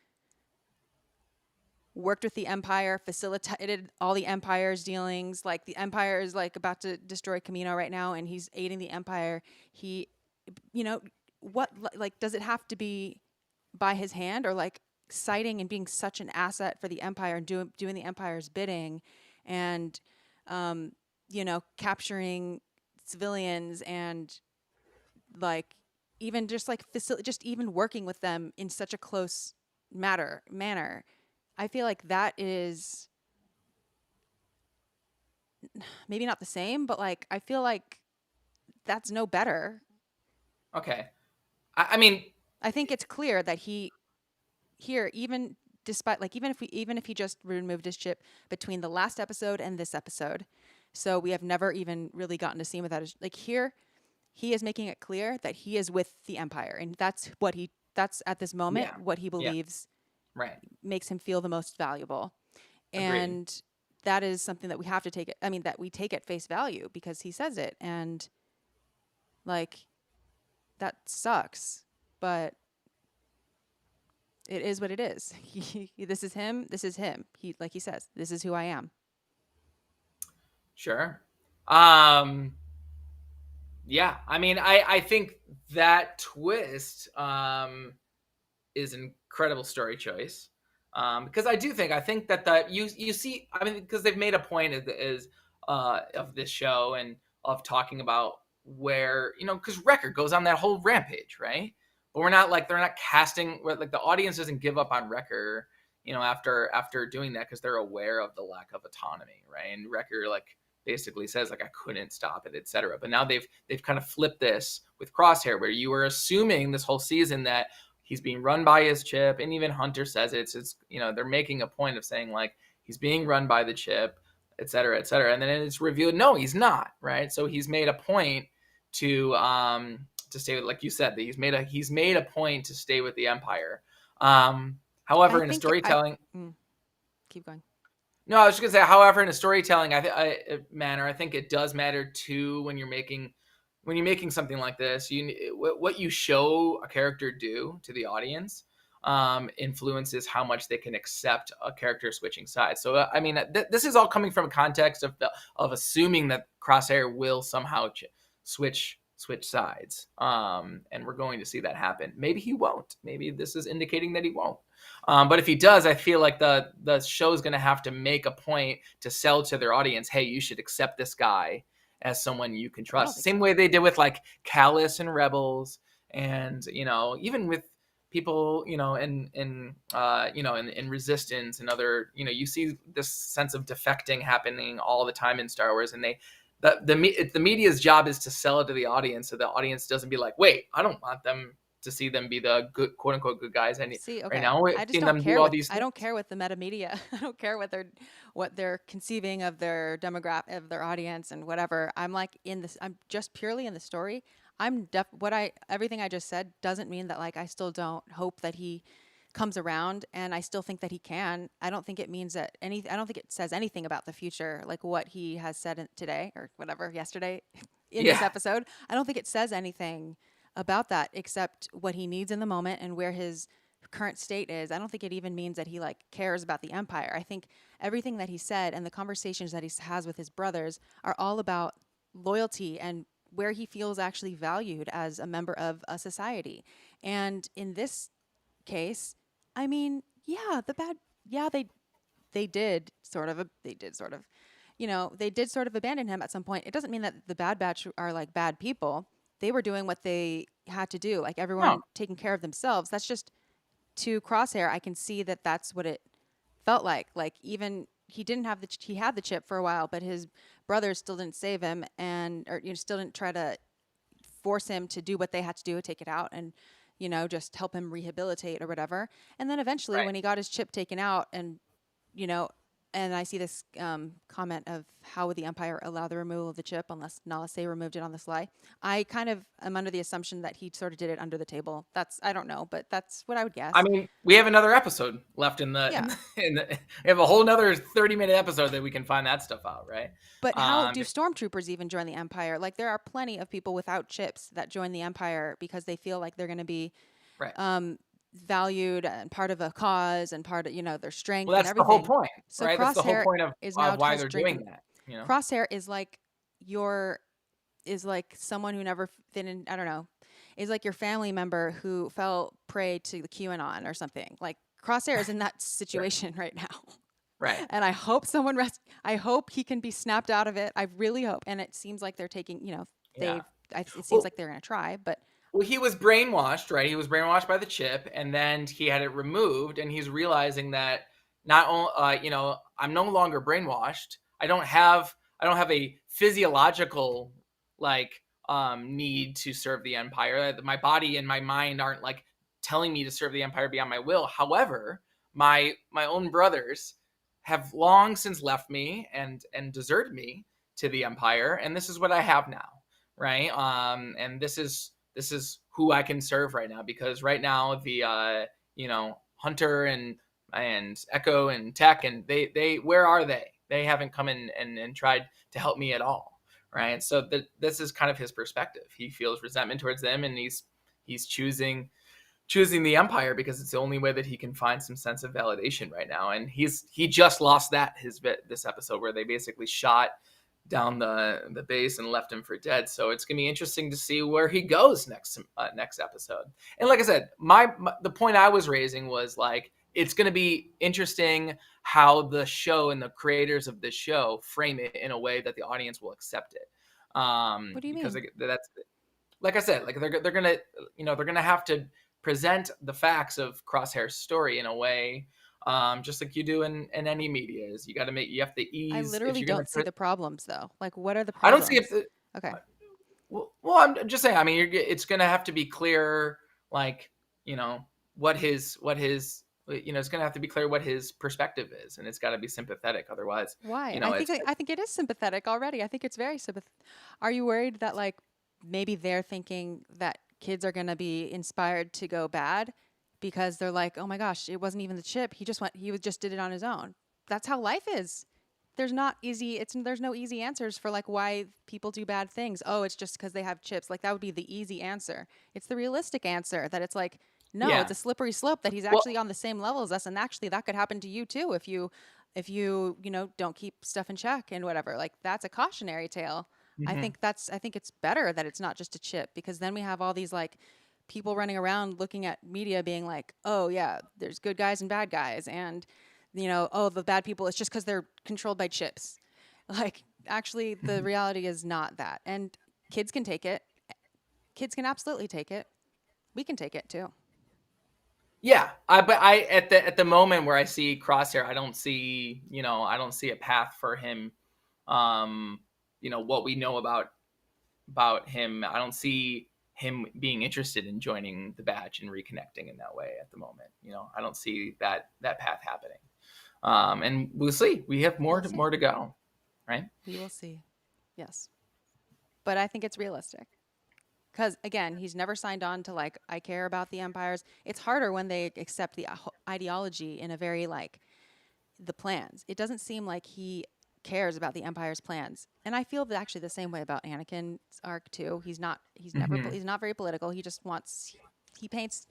A: worked with the Empire, facilitated all the Empire's dealings. Like the Empire is like about to destroy Kamino right now, and he's aiding the Empire. He, you know, what like does it have to be by his hand or like citing and being such an asset for the Empire and doing the Empire's bidding, and capturing civilians and like even just like just even working with them in such a close manner. I feel like that is maybe not the same, but like I feel like that's no better.
B: Okay. I mean,
A: I think it's clear that he here, even despite like even if he just removed his chip between the last episode and this episode, so we have never even really gotten to see him without his, like here he is making it clear that he is with the Empire, and that's at this moment
B: yeah,
A: what he
B: yeah,
A: believes
B: right.
A: makes him feel the most valuable.
B: Agreed.
A: And that is something that we have to take it, I mean, that we take at face value because he says it. And like, that sucks, but it is what it is. This is him. This is him. Like he says, this is who I am.
B: Sure. Yeah. I mean, I think that twist is an incredible story choice. Because I think that you see, I mean, because they've made a point of this show and of talking about where, because Wrecker goes on that whole rampage, right? But they're not casting, like the audience doesn't give up on Wrecker, after doing that, because they're aware of the lack of autonomy, right? And Wrecker basically says I couldn't stop it, etc. But now they've kind of flipped this with Crosshair, where you were assuming this whole season that he's being run by his chip, and even Hunter says it's they're making a point of saying he's being run by the chip, et cetera, and then it's revealed no, he's not, right? So he's made a point to stay with, like you said, that he's made a point to stay with the Empire.
A: I
B: However, in a
A: think
B: storytelling,
A: keep going.
B: no, I was just gonna say, however, in a storytelling manner, I think it does matter too when you're making something like this. What you show a character do to the audience influences how much they can accept a character switching sides. So I mean, this is all coming from a context of assuming that Crosshair will somehow switch sides, and we're going to see that happen. Maybe he won't. Maybe this is indicating that he won't. But if he does, I feel like the show is going to have to make a point to sell to their audience, hey, you should accept this guy as someone you can
A: I don't
B: trust.
A: think
B: Same
A: so.
B: way they did with Callus and Rebels, and even with people, in Resistance and other, you see this sense of defecting happening all the time in Star Wars, and the media's job is to sell it to the audience, so the audience doesn't be like, wait, I don't want them to see them be the good, quote unquote, good guys. And
A: See,
B: right
A: okay.
B: now we're
A: I just
B: seeing
A: don't
B: them do
A: care
B: all
A: with
B: these
A: I don't
B: things.
A: care with the meta media. I don't care what they're conceiving of their demographic of their audience and whatever. I'm like in this I'm just purely in the story. Everything I just said doesn't mean that like I still don't hope that he comes around, and I still think that he can. I don't think it means that I don't think it says anything about the future, like what he has said today or whatever yesterday in this
B: Yeah,
A: episode. I don't think it says anything about that except what he needs in the moment and where his current state is. I don't think it even means that he like cares about the Empire. I think everything that he said and the conversations that he has with his brothers are all about loyalty and where he feels actually valued as a member of a society. And in this case, I mean, yeah, they did sort of, they did sort of abandon him at some point. It doesn't mean that the Bad Batch are like bad people. They were doing what they had to do, like
B: no,
A: everyone taking care of themselves. That's just to Crosshair. I can see that that's what it felt like. Like even he didn't have he had the chip for a while, but his brothers still didn't save him, and or still didn't try to force him to do what they had to do, take it out, and just help him rehabilitate or whatever. And then eventually,
B: right,
A: when he got his chip taken out, and you know and I see this comment of how would the Empire allow the removal of the chip unless Nalase removed it on the sly. I kind of am under the assumption that he sort of did it under the table. That's I don't know, but that's what I would
B: I
A: guess.
B: mean, we have another episode left
A: Yeah,
B: we have a whole another 30-minute episode that we can find that stuff out, right?
A: but how do stormtroopers even join the Empire? Like there are plenty of people without chips that join the Empire because they feel like they're going to be
B: Right.
A: valued and part of a cause and part of their strength
B: Well,
A: and
B: that's the whole
A: everything.
B: point,
A: So
B: right? That's the whole
A: Crosshair
B: point
A: is now
B: of why
A: has
B: they're
A: strength,
B: doing
A: and
B: that, you know?
A: Crosshair is like your is like someone who never didn't I don't know is like your family member who fell prey to the QAnon or something. Like Crosshair is in that
B: Sure.
A: situation right now.
B: Right.
A: And I hope I hope he can be snapped out of it. I really hope. And it seems like they're taking,
B: Yeah.
A: it seems
B: Well,
A: like they're going to try, but
B: well, he was brainwashed, right? He was brainwashed by the chip, and then he had it removed, and he's realizing that not only, I'm no longer brainwashed. I don't have a physiological like need to serve the empire. My body and my mind aren't like telling me to serve the empire beyond my will. However, my own brothers have long since left me and deserted me to the empire, and this is what I have now, right? And this is who I can serve right now, because right now the Hunter and Echo and Tech, and they where are they? They haven't come in and tried to help me at all, right? So this is kind of his perspective. He feels resentment towards them, and he's choosing the Empire because it's the only way that he can find some sense of validation right now. And he just lost this episode where they basically shot down the base and left him for dead. So it's gonna be interesting to see where he goes next episode. And like I said, the point I was raising was like it's gonna be interesting how the show and the creators of the show frame it in a way that the audience will accept it.
A: what do you
B: Because
A: mean?
B: that's like I said, like they're gonna have to present the facts of Crosshair's story in a way, just like you do in any media. Is you have to
A: I
B: ease if
A: literally
B: you're gonna.
A: don't see the problems though. Like what are the
B: I don't see if.
A: problems? Okay.
B: Well, I'm just saying. I mean, it's gonna have to be clear, like what it's gonna have to be clear what his perspective is, and it's got to be sympathetic. Otherwise,
A: Why?
B: it's
A: I think it is sympathetic already. I think it's very sympathetic. Are you worried that like maybe they're thinking that kids are going to be inspired to go bad because they're like, "Oh my gosh, it wasn't even the chip. He just did it on his own." That's how life is. There's no easy answers for like why people do bad things. Oh, it's just because they have chips. Like that would be the easy answer. It's the realistic answer that it's like no, it's
B: yeah.
A: a slippery slope that he's
B: Well,
A: actually on the same level as us, and actually that could happen to you too if you don't keep stuff in check and whatever. Like that's a cautionary tale.
B: mhm.
A: I think it's better that it's not just a chip, because then we have all these like people running around looking at media being like, "Oh yeah, there's good guys and bad guys," and oh, the bad people, it's just because they're controlled by chips. Like actually the reality is not that. And kids can take it. Kids can absolutely take it. We can take it too.
B: Yeah, but I at the moment where I see Crosshair, I don't see a path for him. What we know about him, I don't see him being interested in joining the badge and reconnecting in that way at the moment. I don't see that path happening. And we'll see. We have more
A: We'll see.
B: more to go, right?
A: We will see. Yes. But I think it's realistic. Because again, he's never signed on to like, I care about the empires. It's harder when they accept the ideology in a very like the plans. It doesn't seem like he cares about the empire's plans. And I feel actually the same way about Anakin's arc too.
B: Mm-hmm.
A: He's not very political. He paints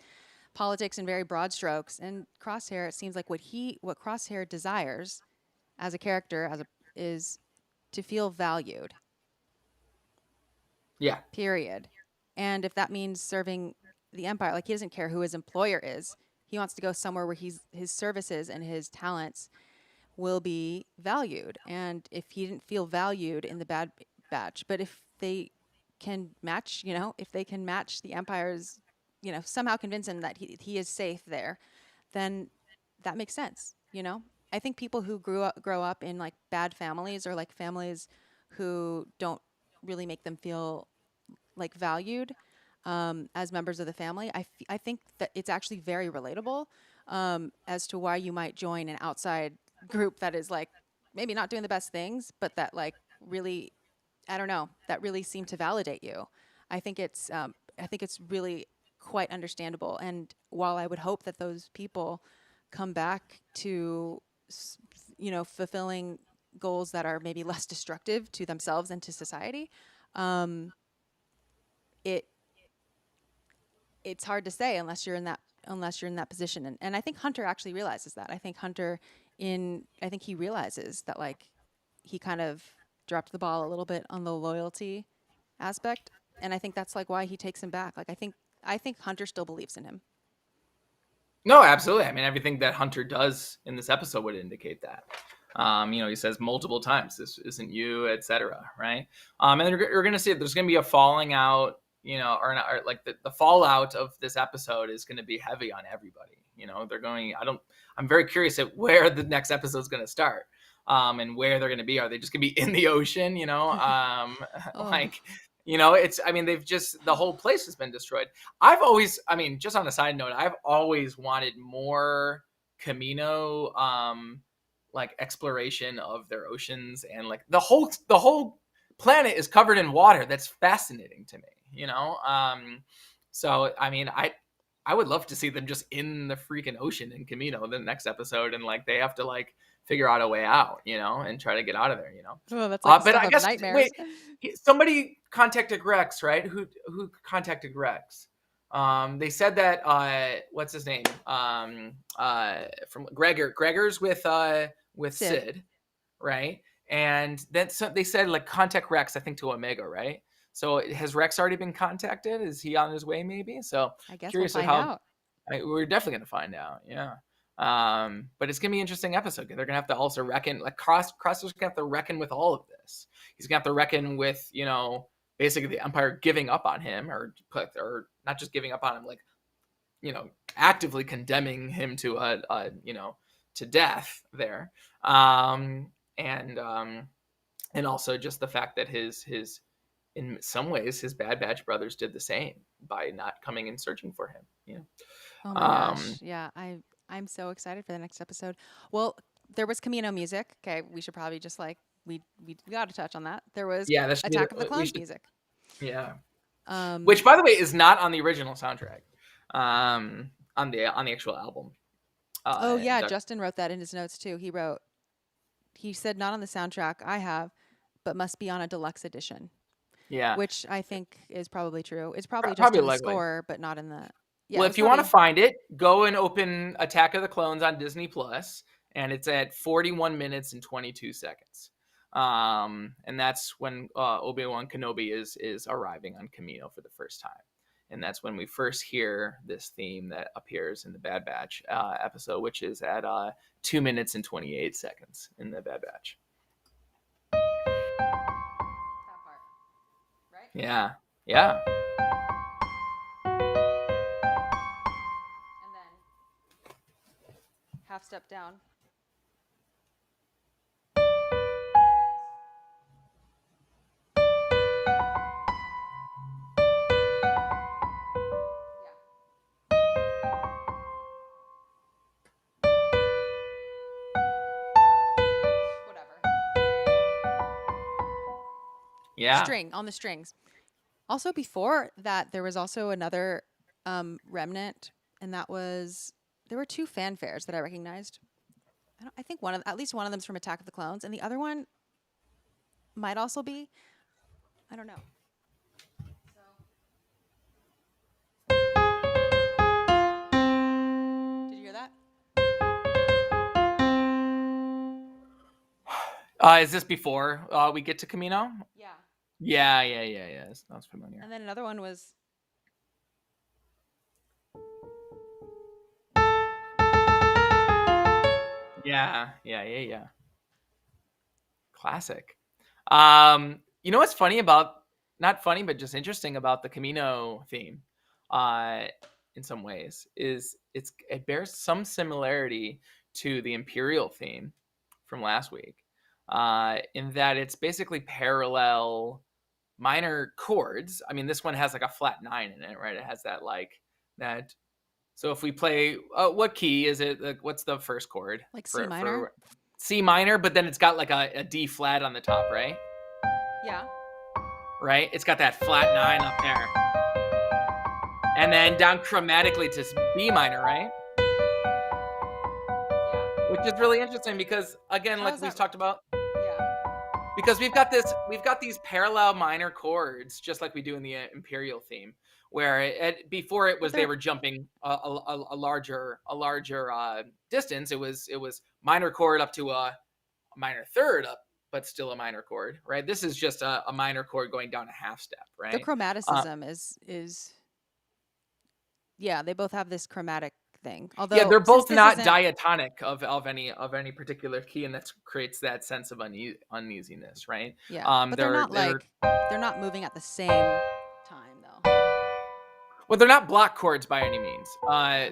A: politics in very broad strokes. And Crosshair, it seems like what Crosshair desires as a character is to feel valued.
B: Yeah.
A: Period. And if that means serving the empire, like he doesn't care who his employer is. He wants to go somewhere where his services and his talents will be valued. And if he didn't feel valued in the bad batch, but if they can match, if they can match the empire's, somehow convince him that he is safe there, then that makes sense. I think people who grow up in like bad families, or like families who don't really make them feel like valued as members of the family, I think that it's actually very relatable as to why you might join an outside group that is like maybe not doing the best things, but that like really, I don't know, that really seem to validate you. I think it's really quite understandable. And while I would hope that those people come back to, fulfilling goals that are maybe less destructive to themselves and to society, um, it it's hard to say unless you're in that position. And I think Hunter actually realizes that. I think he realizes that like he kind of dropped the ball a little bit on the loyalty aspect. And I think that's like why he takes him back. Like I think Hunter still believes in him.
B: No, absolutely. I mean, everything that Hunter does in this episode would indicate that. He says multiple times, "This isn't you," etc. Right? And you're going to see there's going to be a falling out. Or like the fallout of this episode is going to be heavy on everybody. They're going. I'm very curious at where the next episode is going to start. And where they're going to be. Are they just going to be in the ocean?
A: Oh.
B: They've just, the whole place has been destroyed. I've always, just on a side note, I've always wanted more Kamino, like exploration of their oceans, and like the whole planet is covered in water. That's fascinating to me, so I would love to see them just in the freaking ocean in Kamino the next episode, and like they have to like figure out a way out, and try to get out of there,
A: Oh, that's like
B: but I guess
A: nightmares.
B: somebody contacted Rex, right? Who contacted Rex? They said that what's his name? From Gregor's with Sid, right? And then they said like contact Rex, I think, to Omega, right? So has Rex already been contacted? Is he on his way? Maybe. So
A: I guess
B: curious
A: we'll
B: at
A: find
B: how.
A: out.
B: We're definitely gonna find out. Yeah. But it's gonna be an interesting episode. They're gonna have to also reckon, like Crosshair's gonna have to reckon with all of this. He's gonna have to reckon with, basically the Empire giving up on him, or not just giving up on him, like, actively condemning him to to death there. And also just the fact that his in some ways his Bad Batch brothers did the same by not coming and searching for him.
A: Oh my gosh. Yeah, I'm so excited for the next episode. Well, there was Camino music. Okay, we should probably just like we got to touch on that. There was
B: Yeah, that should
A: Attack of the
B: be,
A: Clones music.
B: yeah.
A: Um
B: Which, by the way, is not on the original soundtrack. On the actual album.
A: Oh yeah, Justin wrote that in his notes too. He said not on the soundtrack I have, but must be on a deluxe edition.
B: Yeah.
A: Which I think is probably true. It's probably just
B: Probably
A: in the
B: likely.
A: score, but not in the. Yeah,
B: Well, if you want to find it, go and open Attack of the Clones on Disney Plus, and it's at 41 minutes and 22 seconds. And that's when Obi-Wan Kenobi is arriving on Kamino for the first time. And that's when we first hear this theme that appears in the Bad Batch episode, which is at 2 minutes and 28 seconds in the Bad Batch.
A: That part, right?
B: Yeah. Yeah.
A: And then half step down.
B: Yeah.
A: String on the strings. Also, before that, there was also another remnant, and that was there were two fanfares that I recognized. I think at least one of them's from Attack of the Clones, and the other one might also be. I don't know. Did you hear that?
B: Is this before we get to Kamino?
A: Yeah.
B: Yeah. Sounds familiar.
A: And then another one was.
B: Yeah. Classic. What's funny about, not funny, but just interesting about the Kamino theme, in some ways, is it bears some similarity to the Imperial theme from last week, in that it's basically parallel minor chords. I mean, this one has like a flat 9 in it, right? It has that like that. So if we play, what key is it? Like, what's the first chord?
A: Like C minor?
B: C minor, but then it's got like a D flat on the top, right?
A: Yeah.
B: Right? It's got that flat 9 up there. And then down chromatically to B minor, right?
A: Yeah.
B: Which is really interesting because, again, like we've talked about,
A: Yeah.
B: because we've got these parallel minor chords, just like we do in the Imperial theme, where before it was they were jumping a larger distance. It was minor chord up to a minor third up, but still a minor chord, right? This is just a minor chord going down a half step, right?
A: The chromaticism is yeah, they both have this chromatic thing. Although
B: yeah, they're both not
A: isn't,
B: diatonic of any particular key, and that creates that sense of uneasiness, right?
A: yeah, but they're not moving at the same time though.
B: Well, they're not block chords by any means.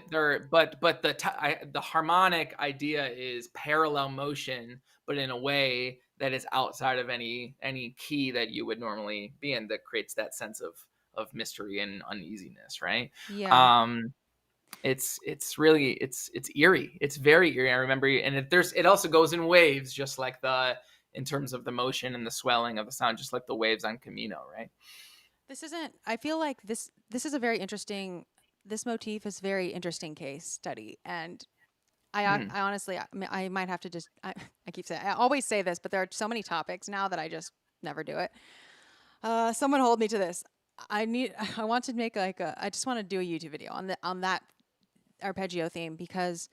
B: They're but the harmonic idea is parallel motion, but in a way that is outside of any key that you would normally be in. That creates that sense of mystery and uneasiness, right?
A: Yeah.
B: It's really it's eerie. It's very eerie. I remember, and it also goes in waves, just like in terms of the motion and the swelling of the sound, just like the waves on Kamino, right?
A: I feel like this is a very interesting, this motif is very interesting case study. And I honestly, I might have to just, I keep saying, I always say this, but there are so many topics now that I just never do it. Someone hold me to this. I want to make I just want to do a YouTube video on that arpeggio theme, because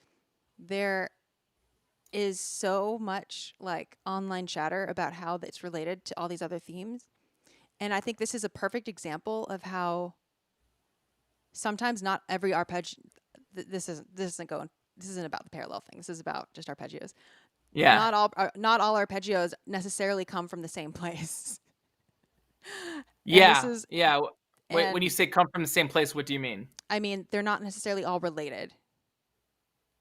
A: there is so much like online chatter about how it's related to all these other themes. And I think this is a perfect example of how sometimes not every arpeggio, this isn't about the parallel thing. This is about just arpeggios.
B: Yeah.
A: Not all arpeggios necessarily come from the same place.
B: Yeah. Wait, when you say come from the same place, what do you mean?
A: I mean, they're not necessarily all related.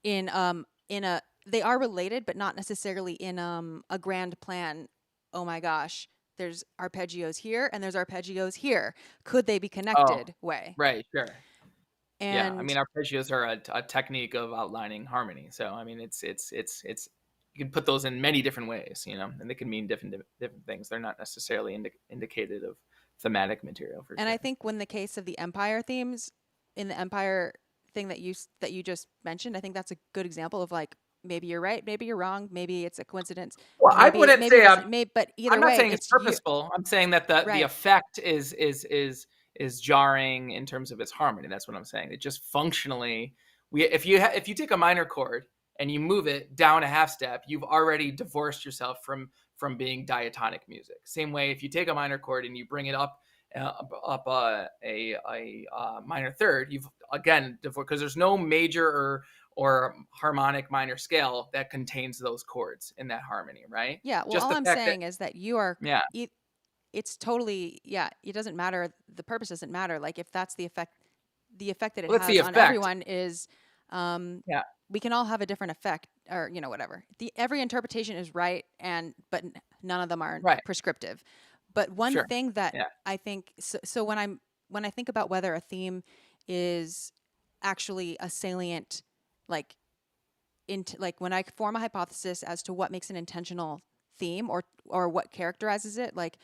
A: They are related, but not necessarily in a grand plan. Oh my gosh, there's arpeggios here and there's arpeggios here. Could they be connected? Way.
B: Right, sure.
A: And
B: yeah, I mean, arpeggios are a technique of outlining harmony. So, I mean, it's you can put those in many different ways, and they can mean different things. They're not necessarily indicated of thematic material.
A: And sure. I think when the case of the Empire themes, in the Empire thing that you just mentioned, I think that's a good example of like, maybe you're right, maybe you're wrong, maybe it's a coincidence.
B: Well, I wouldn't say
A: but either
B: I'm not
A: way,
B: saying it's purposeful. I'm saying that the effect is jarring in terms of its harmony. That's what I'm saying. It just functionally, if you take a minor chord and you move it down a half step, you've already divorced yourself from being diatonic music. Same way, if you take a minor chord and you bring it up a minor third, you've again divorced, because there's no major or harmonic minor scale that contains those chords in that harmony, right?
A: Yeah. Well, all I'm saying is that you are.
B: Yeah.
A: It's totally, it doesn't matter. The purpose doesn't matter. Like, if that's the effect that it has on everyone is, we can all have a different effect, or, whatever. Every interpretation is right, but none of them are prescriptive. But one thing that I think, so when I think about whether a theme is actually a salient, like when I form a hypothesis as to what makes an intentional theme or what characterizes it, like,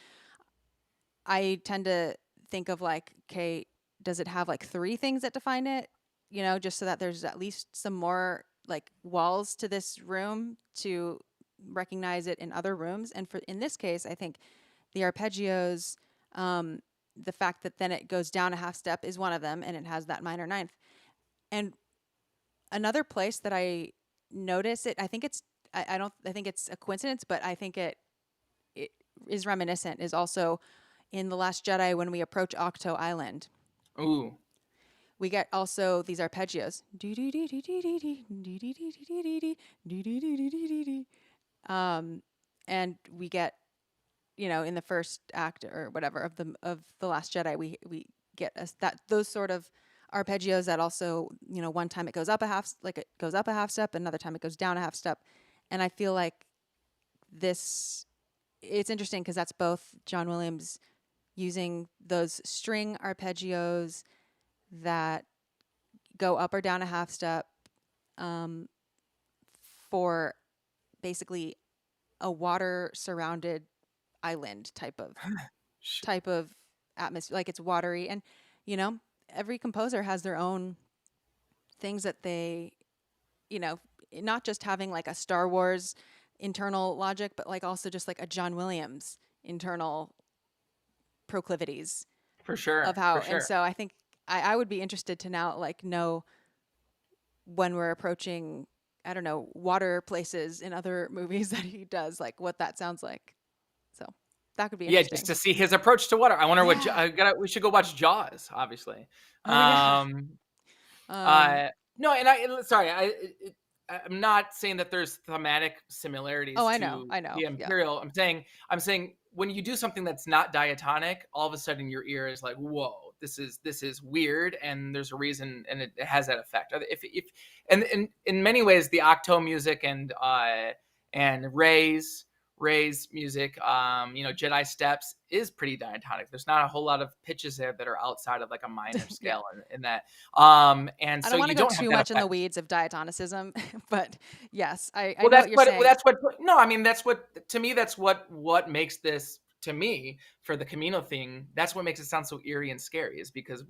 A: I tend to think of like, okay, does it have like 3 things that define it? Just so that there's at least some more like walls to this room to recognize it in other rooms. And in this case, I think the arpeggios, the fact that then it goes down a half step is one of them, and it has that minor ninth. And another place that I notice it, I think it's a coincidence, but I think it is reminiscent, is also in The Last Jedi when we approach Octo Island.
B: Ooh.
A: We get also these arpeggios. And we get, in the first act or whatever of the Last Jedi, we get those sort of arpeggios that also, one time it goes up a half step, another time it goes down a half step. And I feel like it's interesting because that's both John Williams using those string arpeggios that go up or down a half step, for basically a water surrounded island type of atmosphere. Like it's watery, and you know, every composer has their own things that they, you know, not just having like a Star Wars internal logic, but like also just like a John Williams internal proclivities
B: For
A: of
B: sure,
A: how.
B: for
A: And
B: sure.
A: so I think I would be interested to now like know when we're approaching, I don't know, water places in other movies that he does, like what that sounds like. So that could be
B: Yeah, just
A: interesting.
B: to see his approach to water. I wonder what
A: Yeah.
B: we should go watch Jaws, obviously.
A: Oh yeah.
B: Um,
A: Um.
B: uh, no, and sorry, I'm not saying that there's thematic
A: Oh,
B: similarities
A: I know.
B: to
A: I know.
B: the
A: Yeah.
B: Imperial. I'm saying when you do something that's not diatonic, all of a sudden your ear is like, whoa, this is weird, and there's a reason, and it has that effect. If and in many ways, the octo music and Ray's music, Jedi Steps is pretty diatonic. There's not a whole lot of pitches there that are outside of like a minor
A: Yeah.
B: scale in that. And
A: I
B: so
A: don't want
B: you
A: to go
B: don't have
A: too
B: that
A: much in the
B: effect.
A: weeds of diatonicism, but yes, I
B: Well,
A: know what you're saying.
B: no, I mean, that's what, to me, that's what makes this, to me, for the Kamino thing, that's what makes it sound so eerie and scary, is because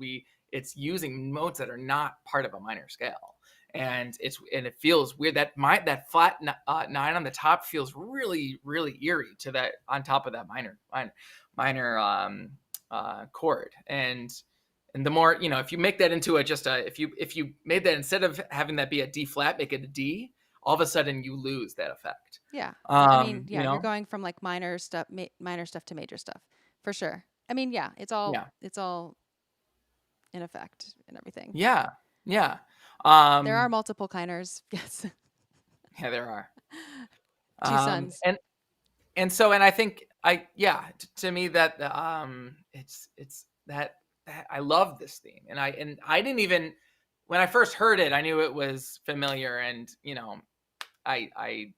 B: it's using notes that are not part of a minor scale. And it feels weird that that flat nine on the top feels really, really eerie to that, on top of that minor chord. And the more, if you make that into if you made that, instead of having that be a D flat, make it a D, all of a sudden you lose that effect.
A: Yeah. I mean,
B: Um,
A: yeah,
B: you
A: you're
B: know,
A: going from like minor stuff to major stuff for sure. I mean, yeah,
B: yeah,
A: it's all in effect and everything.
B: yeah, yeah,
A: There are
B: um,
A: multiple kiners. Yes.
B: yeah. There are,
A: Two sons.
B: and so, and I think to me that it's that I love this theme, and I didn't even, when I first heard it, I knew it was familiar, and I I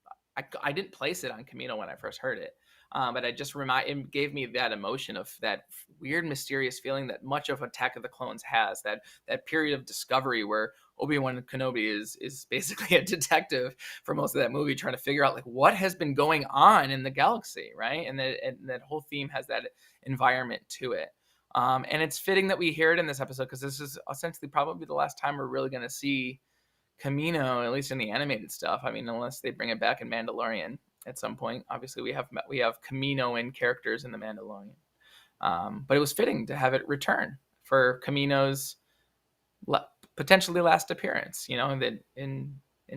B: I didn't place it on Kamino when I first heard it, but it gave me that emotion of that weird, mysterious feeling that much of Attack of the Clones has, that period of discovery where Obi-Wan Kenobi is basically a detective for most of that movie, trying to figure out like what has been going on in the galaxy, right? And that whole theme has that environment to it. And it's fitting that we hear it in this episode, because this is essentially probably the last time we're really going to see Kamino, at least in the animated stuff. I mean, unless they bring it back in Mandalorian at some point. Obviously, we have Kamino in characters in the Mandalorian, but it was fitting to have it return for Kamino's potentially last appearance. That in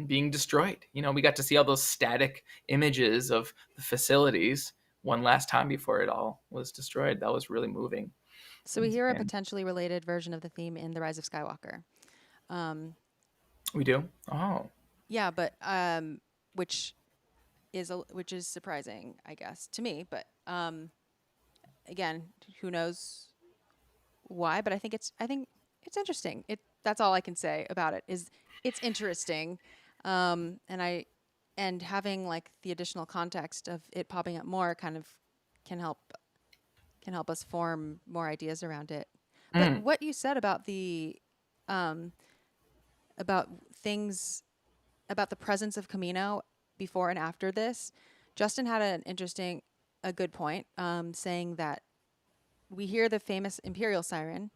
B: being destroyed. We got to see all those static images of the facilities one last time before it all was destroyed. That was really moving.
A: So we hear a
B: And
A: potentially related version of the theme in The Rise of Skywalker. Um,
B: we do. Oh,
A: yeah, but which which is surprising, I guess, to me. But again, who knows why? But I think it's interesting. That's all I can say about it. Is it's interesting, and having like the additional context of it popping up more kind of can help us form more ideas around it. But
B: mm,
A: what you said about the um, about things about the presence of Kamino before and after this, Justin had a good point, saying that we hear the famous Imperial siren,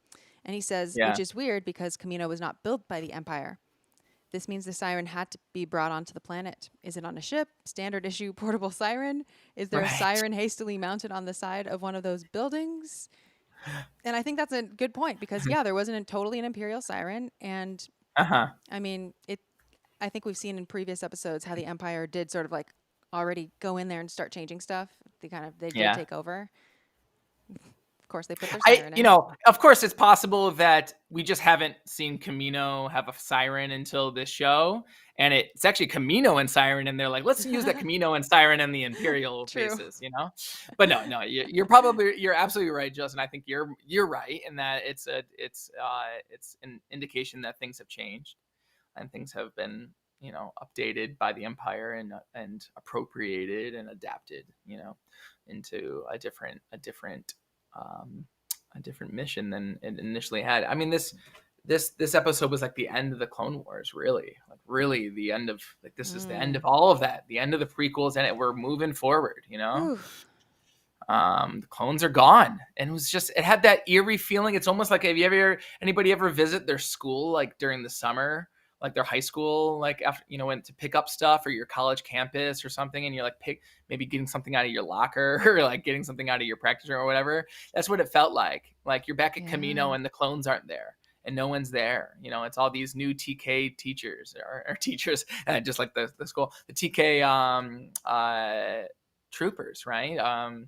A: and he says,
B: yeah,
A: which is weird because Kamino was not built by the Empire. This means the siren had to be brought onto the planet. Is it on a ship? Standard issue portable siren? Is there a
B: right.
A: siren hastily mounted on the side of one of those buildings? And I think that's a good point because yeah, there wasn't totally an Imperial siren, and
B: Uh-huh.
A: I mean it. I think we've seen in previous episodes how the Empire did sort of like already go in there and start changing stuff. They did
B: Yeah.
A: take over. Of course, they put their
B: I,
A: siren in.
B: of course, it's possible that we just haven't seen Kamino have a siren until this show, and it's actually Kamino and siren, and they're like, let's use that Kamino and siren in the Imperial
A: True.
B: bases. But no, you're absolutely right, Justin. I think you're right in that it's an indication that things have changed and things have been updated by the Empire and appropriated and adapted into um, a different mission than it initially had. I mean, this episode was like the end of the Clone Wars, really the end of like this is the end
A: Mm.
B: of all of that, the end of the prequels, and we're moving forward,
A: Whew.
B: The clones are gone, and it had that eerie feeling. It's almost like, have you ever anybody ever visit their school like during the summer, like their high school, like after went to pick up stuff, or your college campus or something, and you're like maybe getting something out of your locker or like getting something out of your practice room or whatever. That's what it felt like you're back at
A: Yeah.
B: Kamino and the clones aren't there. And no one's there. It's all these new TK teachers or teachers, just like the school, the TK troopers, right?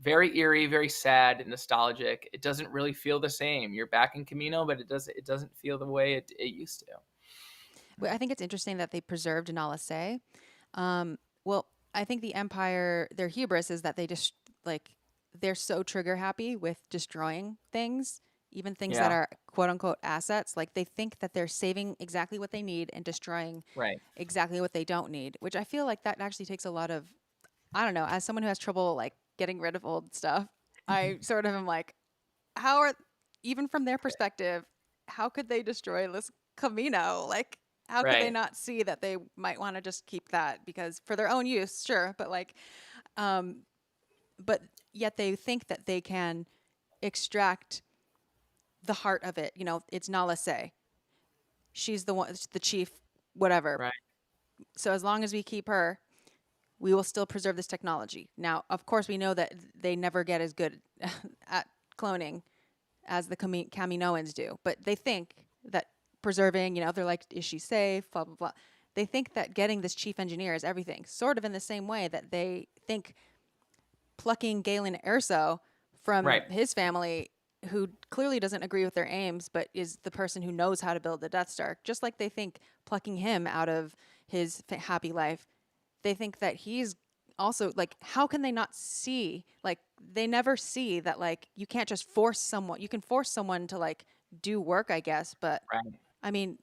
B: Very eerie, very sad, nostalgic. It doesn't really feel the same. You're back in Kamino, but it doesn't feel the way it used to.
A: I think it's interesting that they preserved Nala Se. Well, I think the Empire, their hubris is that they just like they're so trigger happy with destroying things, even things that
B: Yeah,
A: are quote unquote assets. Like they think that they're saving exactly what they need and destroying
B: right.
A: exactly what they don't need, which I feel like that actually takes a lot of, I don't know, as someone who has trouble like getting rid of old stuff, I sort of am like, how are, even from their perspective, how could they destroy this Camino? Like, how could they
B: Right.
A: not see that they might want to just keep that because for their own use, sure, but like, um, but yet they think that they can extract the heart of it. You know, it's Nala Se. She's the one, the chief, whatever.
B: Right.
A: So as long as we keep her, we will still preserve this technology. Now, of course, we know that they never get as good at cloning as the Kaminoans do, but they think that preserving, they're like, is she safe? Blah, blah, blah. They think that getting this chief engineer is everything, sort of in the same way that they think plucking Galen Erso from
B: Right.
A: his family, who clearly doesn't agree with their aims, but is the person who knows how to build the Death Star, just like they think plucking him out of his happy life, they think that he's also like, how can they not see? Like, they never see that, like, you can't just force someone. You can force someone to, like, do work, I guess, but
B: Right.
A: I mean,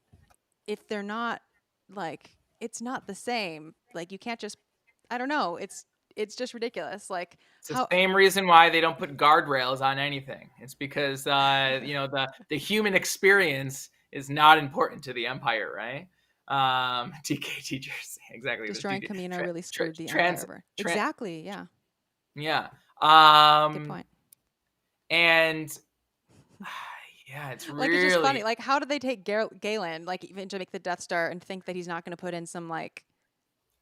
A: if they're not, like, it's not the same. Like, you can't just, I don't know. It's just ridiculous. Like,
B: It's the
A: how,
B: same reason why they don't put guardrails on anything. It's because the human experience is not important to the Empire, right? TK teachers, exactly. It was
A: destroying Kamino really screwed the Empire
B: trans,
A: over.
B: trans,
A: Exactly. Yeah.
B: yeah.
A: Good point.
B: And yeah, it's
A: Like, it's just funny.
B: really
A: Like, how did they take Galen, like, even to make the Death Star and think that he's not going to put in some, like,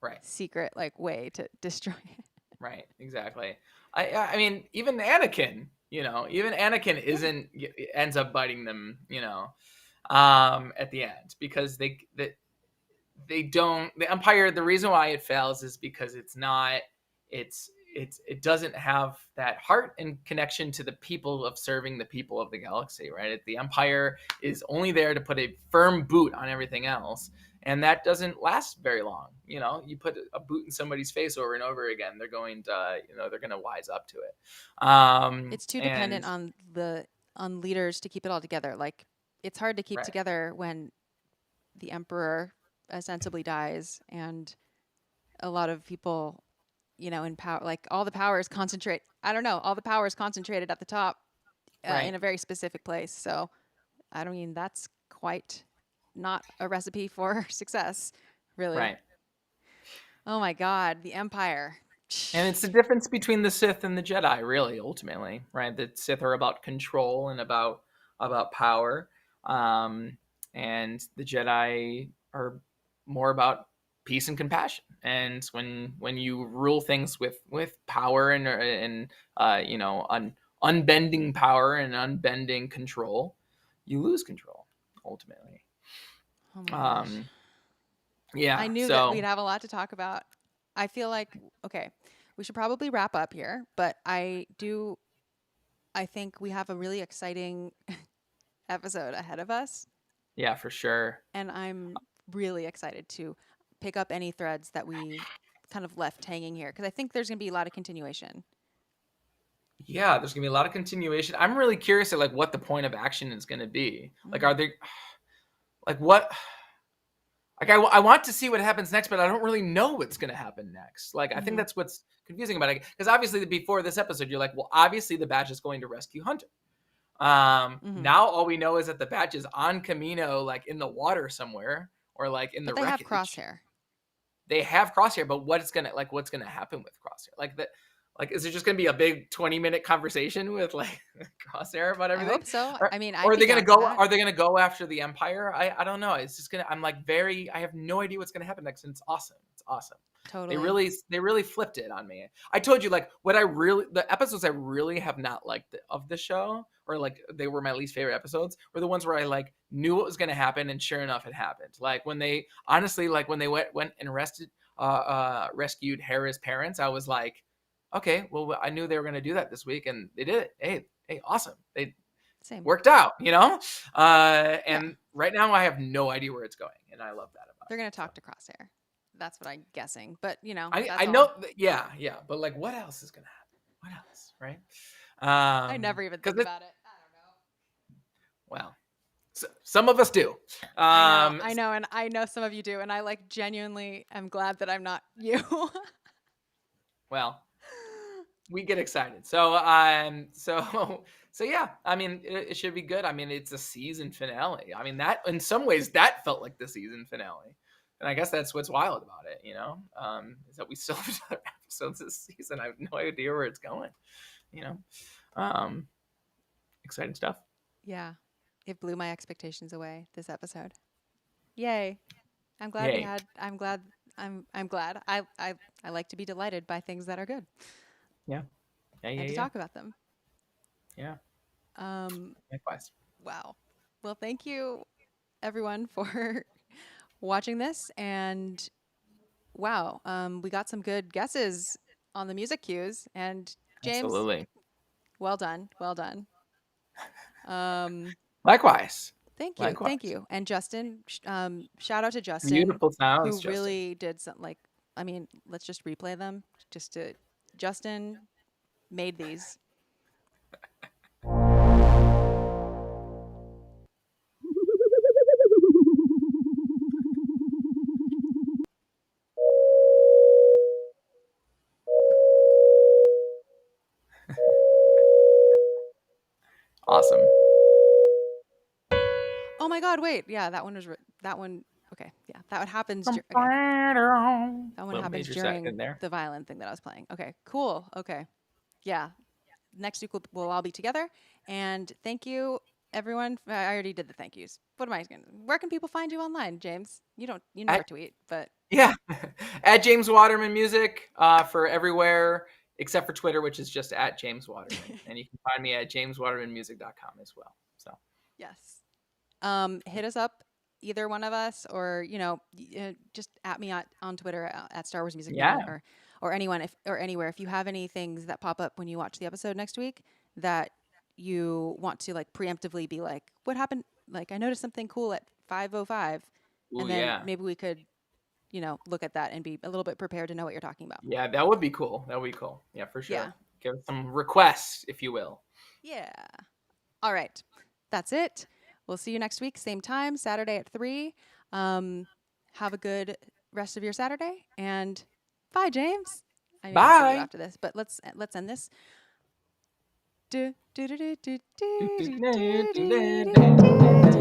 B: right.
A: secret, like, way to destroy it?
B: Right, exactly. I mean, even Anakin
A: Yeah.
B: isn't ends up biting them, at the end because they don't the Empire. The reason why it fails is because it doesn't have that heart and connection to the people of serving the people of the galaxy, right? The Empire is only there to put a firm boot on everything else, and that doesn't last very long. You put a boot in somebody's face over and over again, they're going to wise up to it.
A: It's too
B: And
A: dependent on on leaders to keep it all together. Like, it's hard to keep
B: right,
A: together when the emperor ostensibly dies and a lot of people, in power, like all the power is concentrate. I don't know, all the power is concentrated at the top in
B: right,
A: a very specific place. So, I don't mean that's quite not a recipe for success, really.
B: right.
A: Oh my God, the Empire.
B: And it's the difference between the Sith and the Jedi, really, ultimately, right? The Sith are about control and about power, and the Jedi are more about peace and compassion. And when you rule things with power and unbending power and unbending control, you lose control ultimately.
A: Oh my gosh.
B: Um,
A: I
B: yeah.
A: knew that we'd
B: So
A: have a lot to talk about. I feel like, okay, we should probably wrap up here, but I think we have a really exciting episode ahead of us,
B: yeah, for sure.
A: and I'm really excited to pick up any threads that we kind of left hanging here because I think there's going to be a lot of continuation.
B: Yeah, there's gonna be a lot of continuation. I'm really curious at like what the point of action is gonna be. Like,
A: Mm.
B: are they like what? Like, I want to see what happens next, but I don't really know what's gonna happen next. Like, I think
A: Mm-hmm.
B: that's what's confusing about it. Because obviously, before this episode, you're like, well, obviously the Batch is going to rescue Hunter.
A: Mhm.
B: Now all we know is that the batch is on Kamino, like in the water somewhere, or like in
A: But
B: the
A: they have
B: wreckage.
A: Crosshair.
B: They have Crosshair, but what's gonna happen with Crosshair? Like is it just gonna be a big 20-minute conversation with like Crosshair about
A: I
B: everything?
A: hope so.
B: Or,
A: I mean,
B: or
A: I'd
B: are
A: be
B: they gonna
A: down for
B: go?
A: that.
B: Are they gonna go after the Empire? I don't know. It's just gonna. I'm like I have no idea what's gonna happen next, and it's awesome. It's awesome.
A: Totally.
B: They really flipped it on me. I told you like the episodes I really have not liked of the show, or like they were my least favorite episodes, were the ones where I like knew what was going to happen, and sure enough it happened. Like when they went and rescued Hera's parents, I was like, okay, well I knew they were going to do that this week, and they did it. Hey, awesome. They
A: Same.
B: worked out, you know?
A: Yeah.
B: And right now I have no idea where it's going, and I love that about
A: They're
B: it.
A: going to talk to Crosshair. That's what I'm guessing. But,
B: I
A: that's
B: know,
A: all.
B: yeah, but like, what else is gonna happen? What else, right?
A: I never even
B: Because
A: think about it. I don't know.
B: well, some of us do.
A: I know, and I know some of you do, and I like genuinely am glad that I'm not you.
B: Well, we get excited. So so yeah. I mean, it should be good. I mean, it's a season finale. I mean, that in some ways that felt like the season finale. And I guess that's what's wild about it, is that we still have other episodes this season. I have no idea where it's going, you know. Exciting stuff.
A: Yeah. It blew my expectations away this episode. Yay. I'm glad we
B: Yay.
A: had I'm glad. I like to be delighted by things that are good.
B: Yeah.
A: And to talk about them.
B: Yeah.
A: Um
B: Likewise.
A: wow. Well, thank you everyone for watching this, and wow, we got some good guesses on the music cues, and James,
B: Absolutely.
A: well done. Well done.
B: Likewise.
A: Thank you.
B: Likewise.
A: Thank you. And Justin, shout out to Justin,
B: Beautiful sounds,
A: who
B: Justin.
A: really did some, like, I mean, let's just replay them. Justin made these.
B: Awesome.
A: Oh my God! Wait, yeah, that one was that one. Okay, yeah, that one happens. Okay. That one happens during the violin thing that I was playing. Okay, cool. Okay, yeah. Next week we'll all be together, and thank you everyone. I already did the thank yous. What am I going to? Where can people find you online, James? You never tweet, but
B: yeah, at James Waterman Music for everywhere except for Twitter, which is just at James Waterman, and you can find me at jameswatermanmusic.com as well. So
A: yes, hit us up, either one of us, or just at me on Twitter at Star Wars Music Man, or anyone or anywhere. If you have any things that pop up when you watch the episode next week that you want to like preemptively be like, what happened? Like, I noticed something cool at 5:05, and then maybe we could, look at that and be a little bit prepared to know what you're talking about.
B: Yeah, that would be cool. That would be cool. Yeah, for sure. Yeah. Give some requests, if you will.
A: Yeah. All right. That's it. We'll see you next week, same time, Saturday at 3. Have a good rest of your Saturday, and bye, James. I mean,
B: bye.
A: I'll see you after this, but let's end this. Do do do do do do do do do do.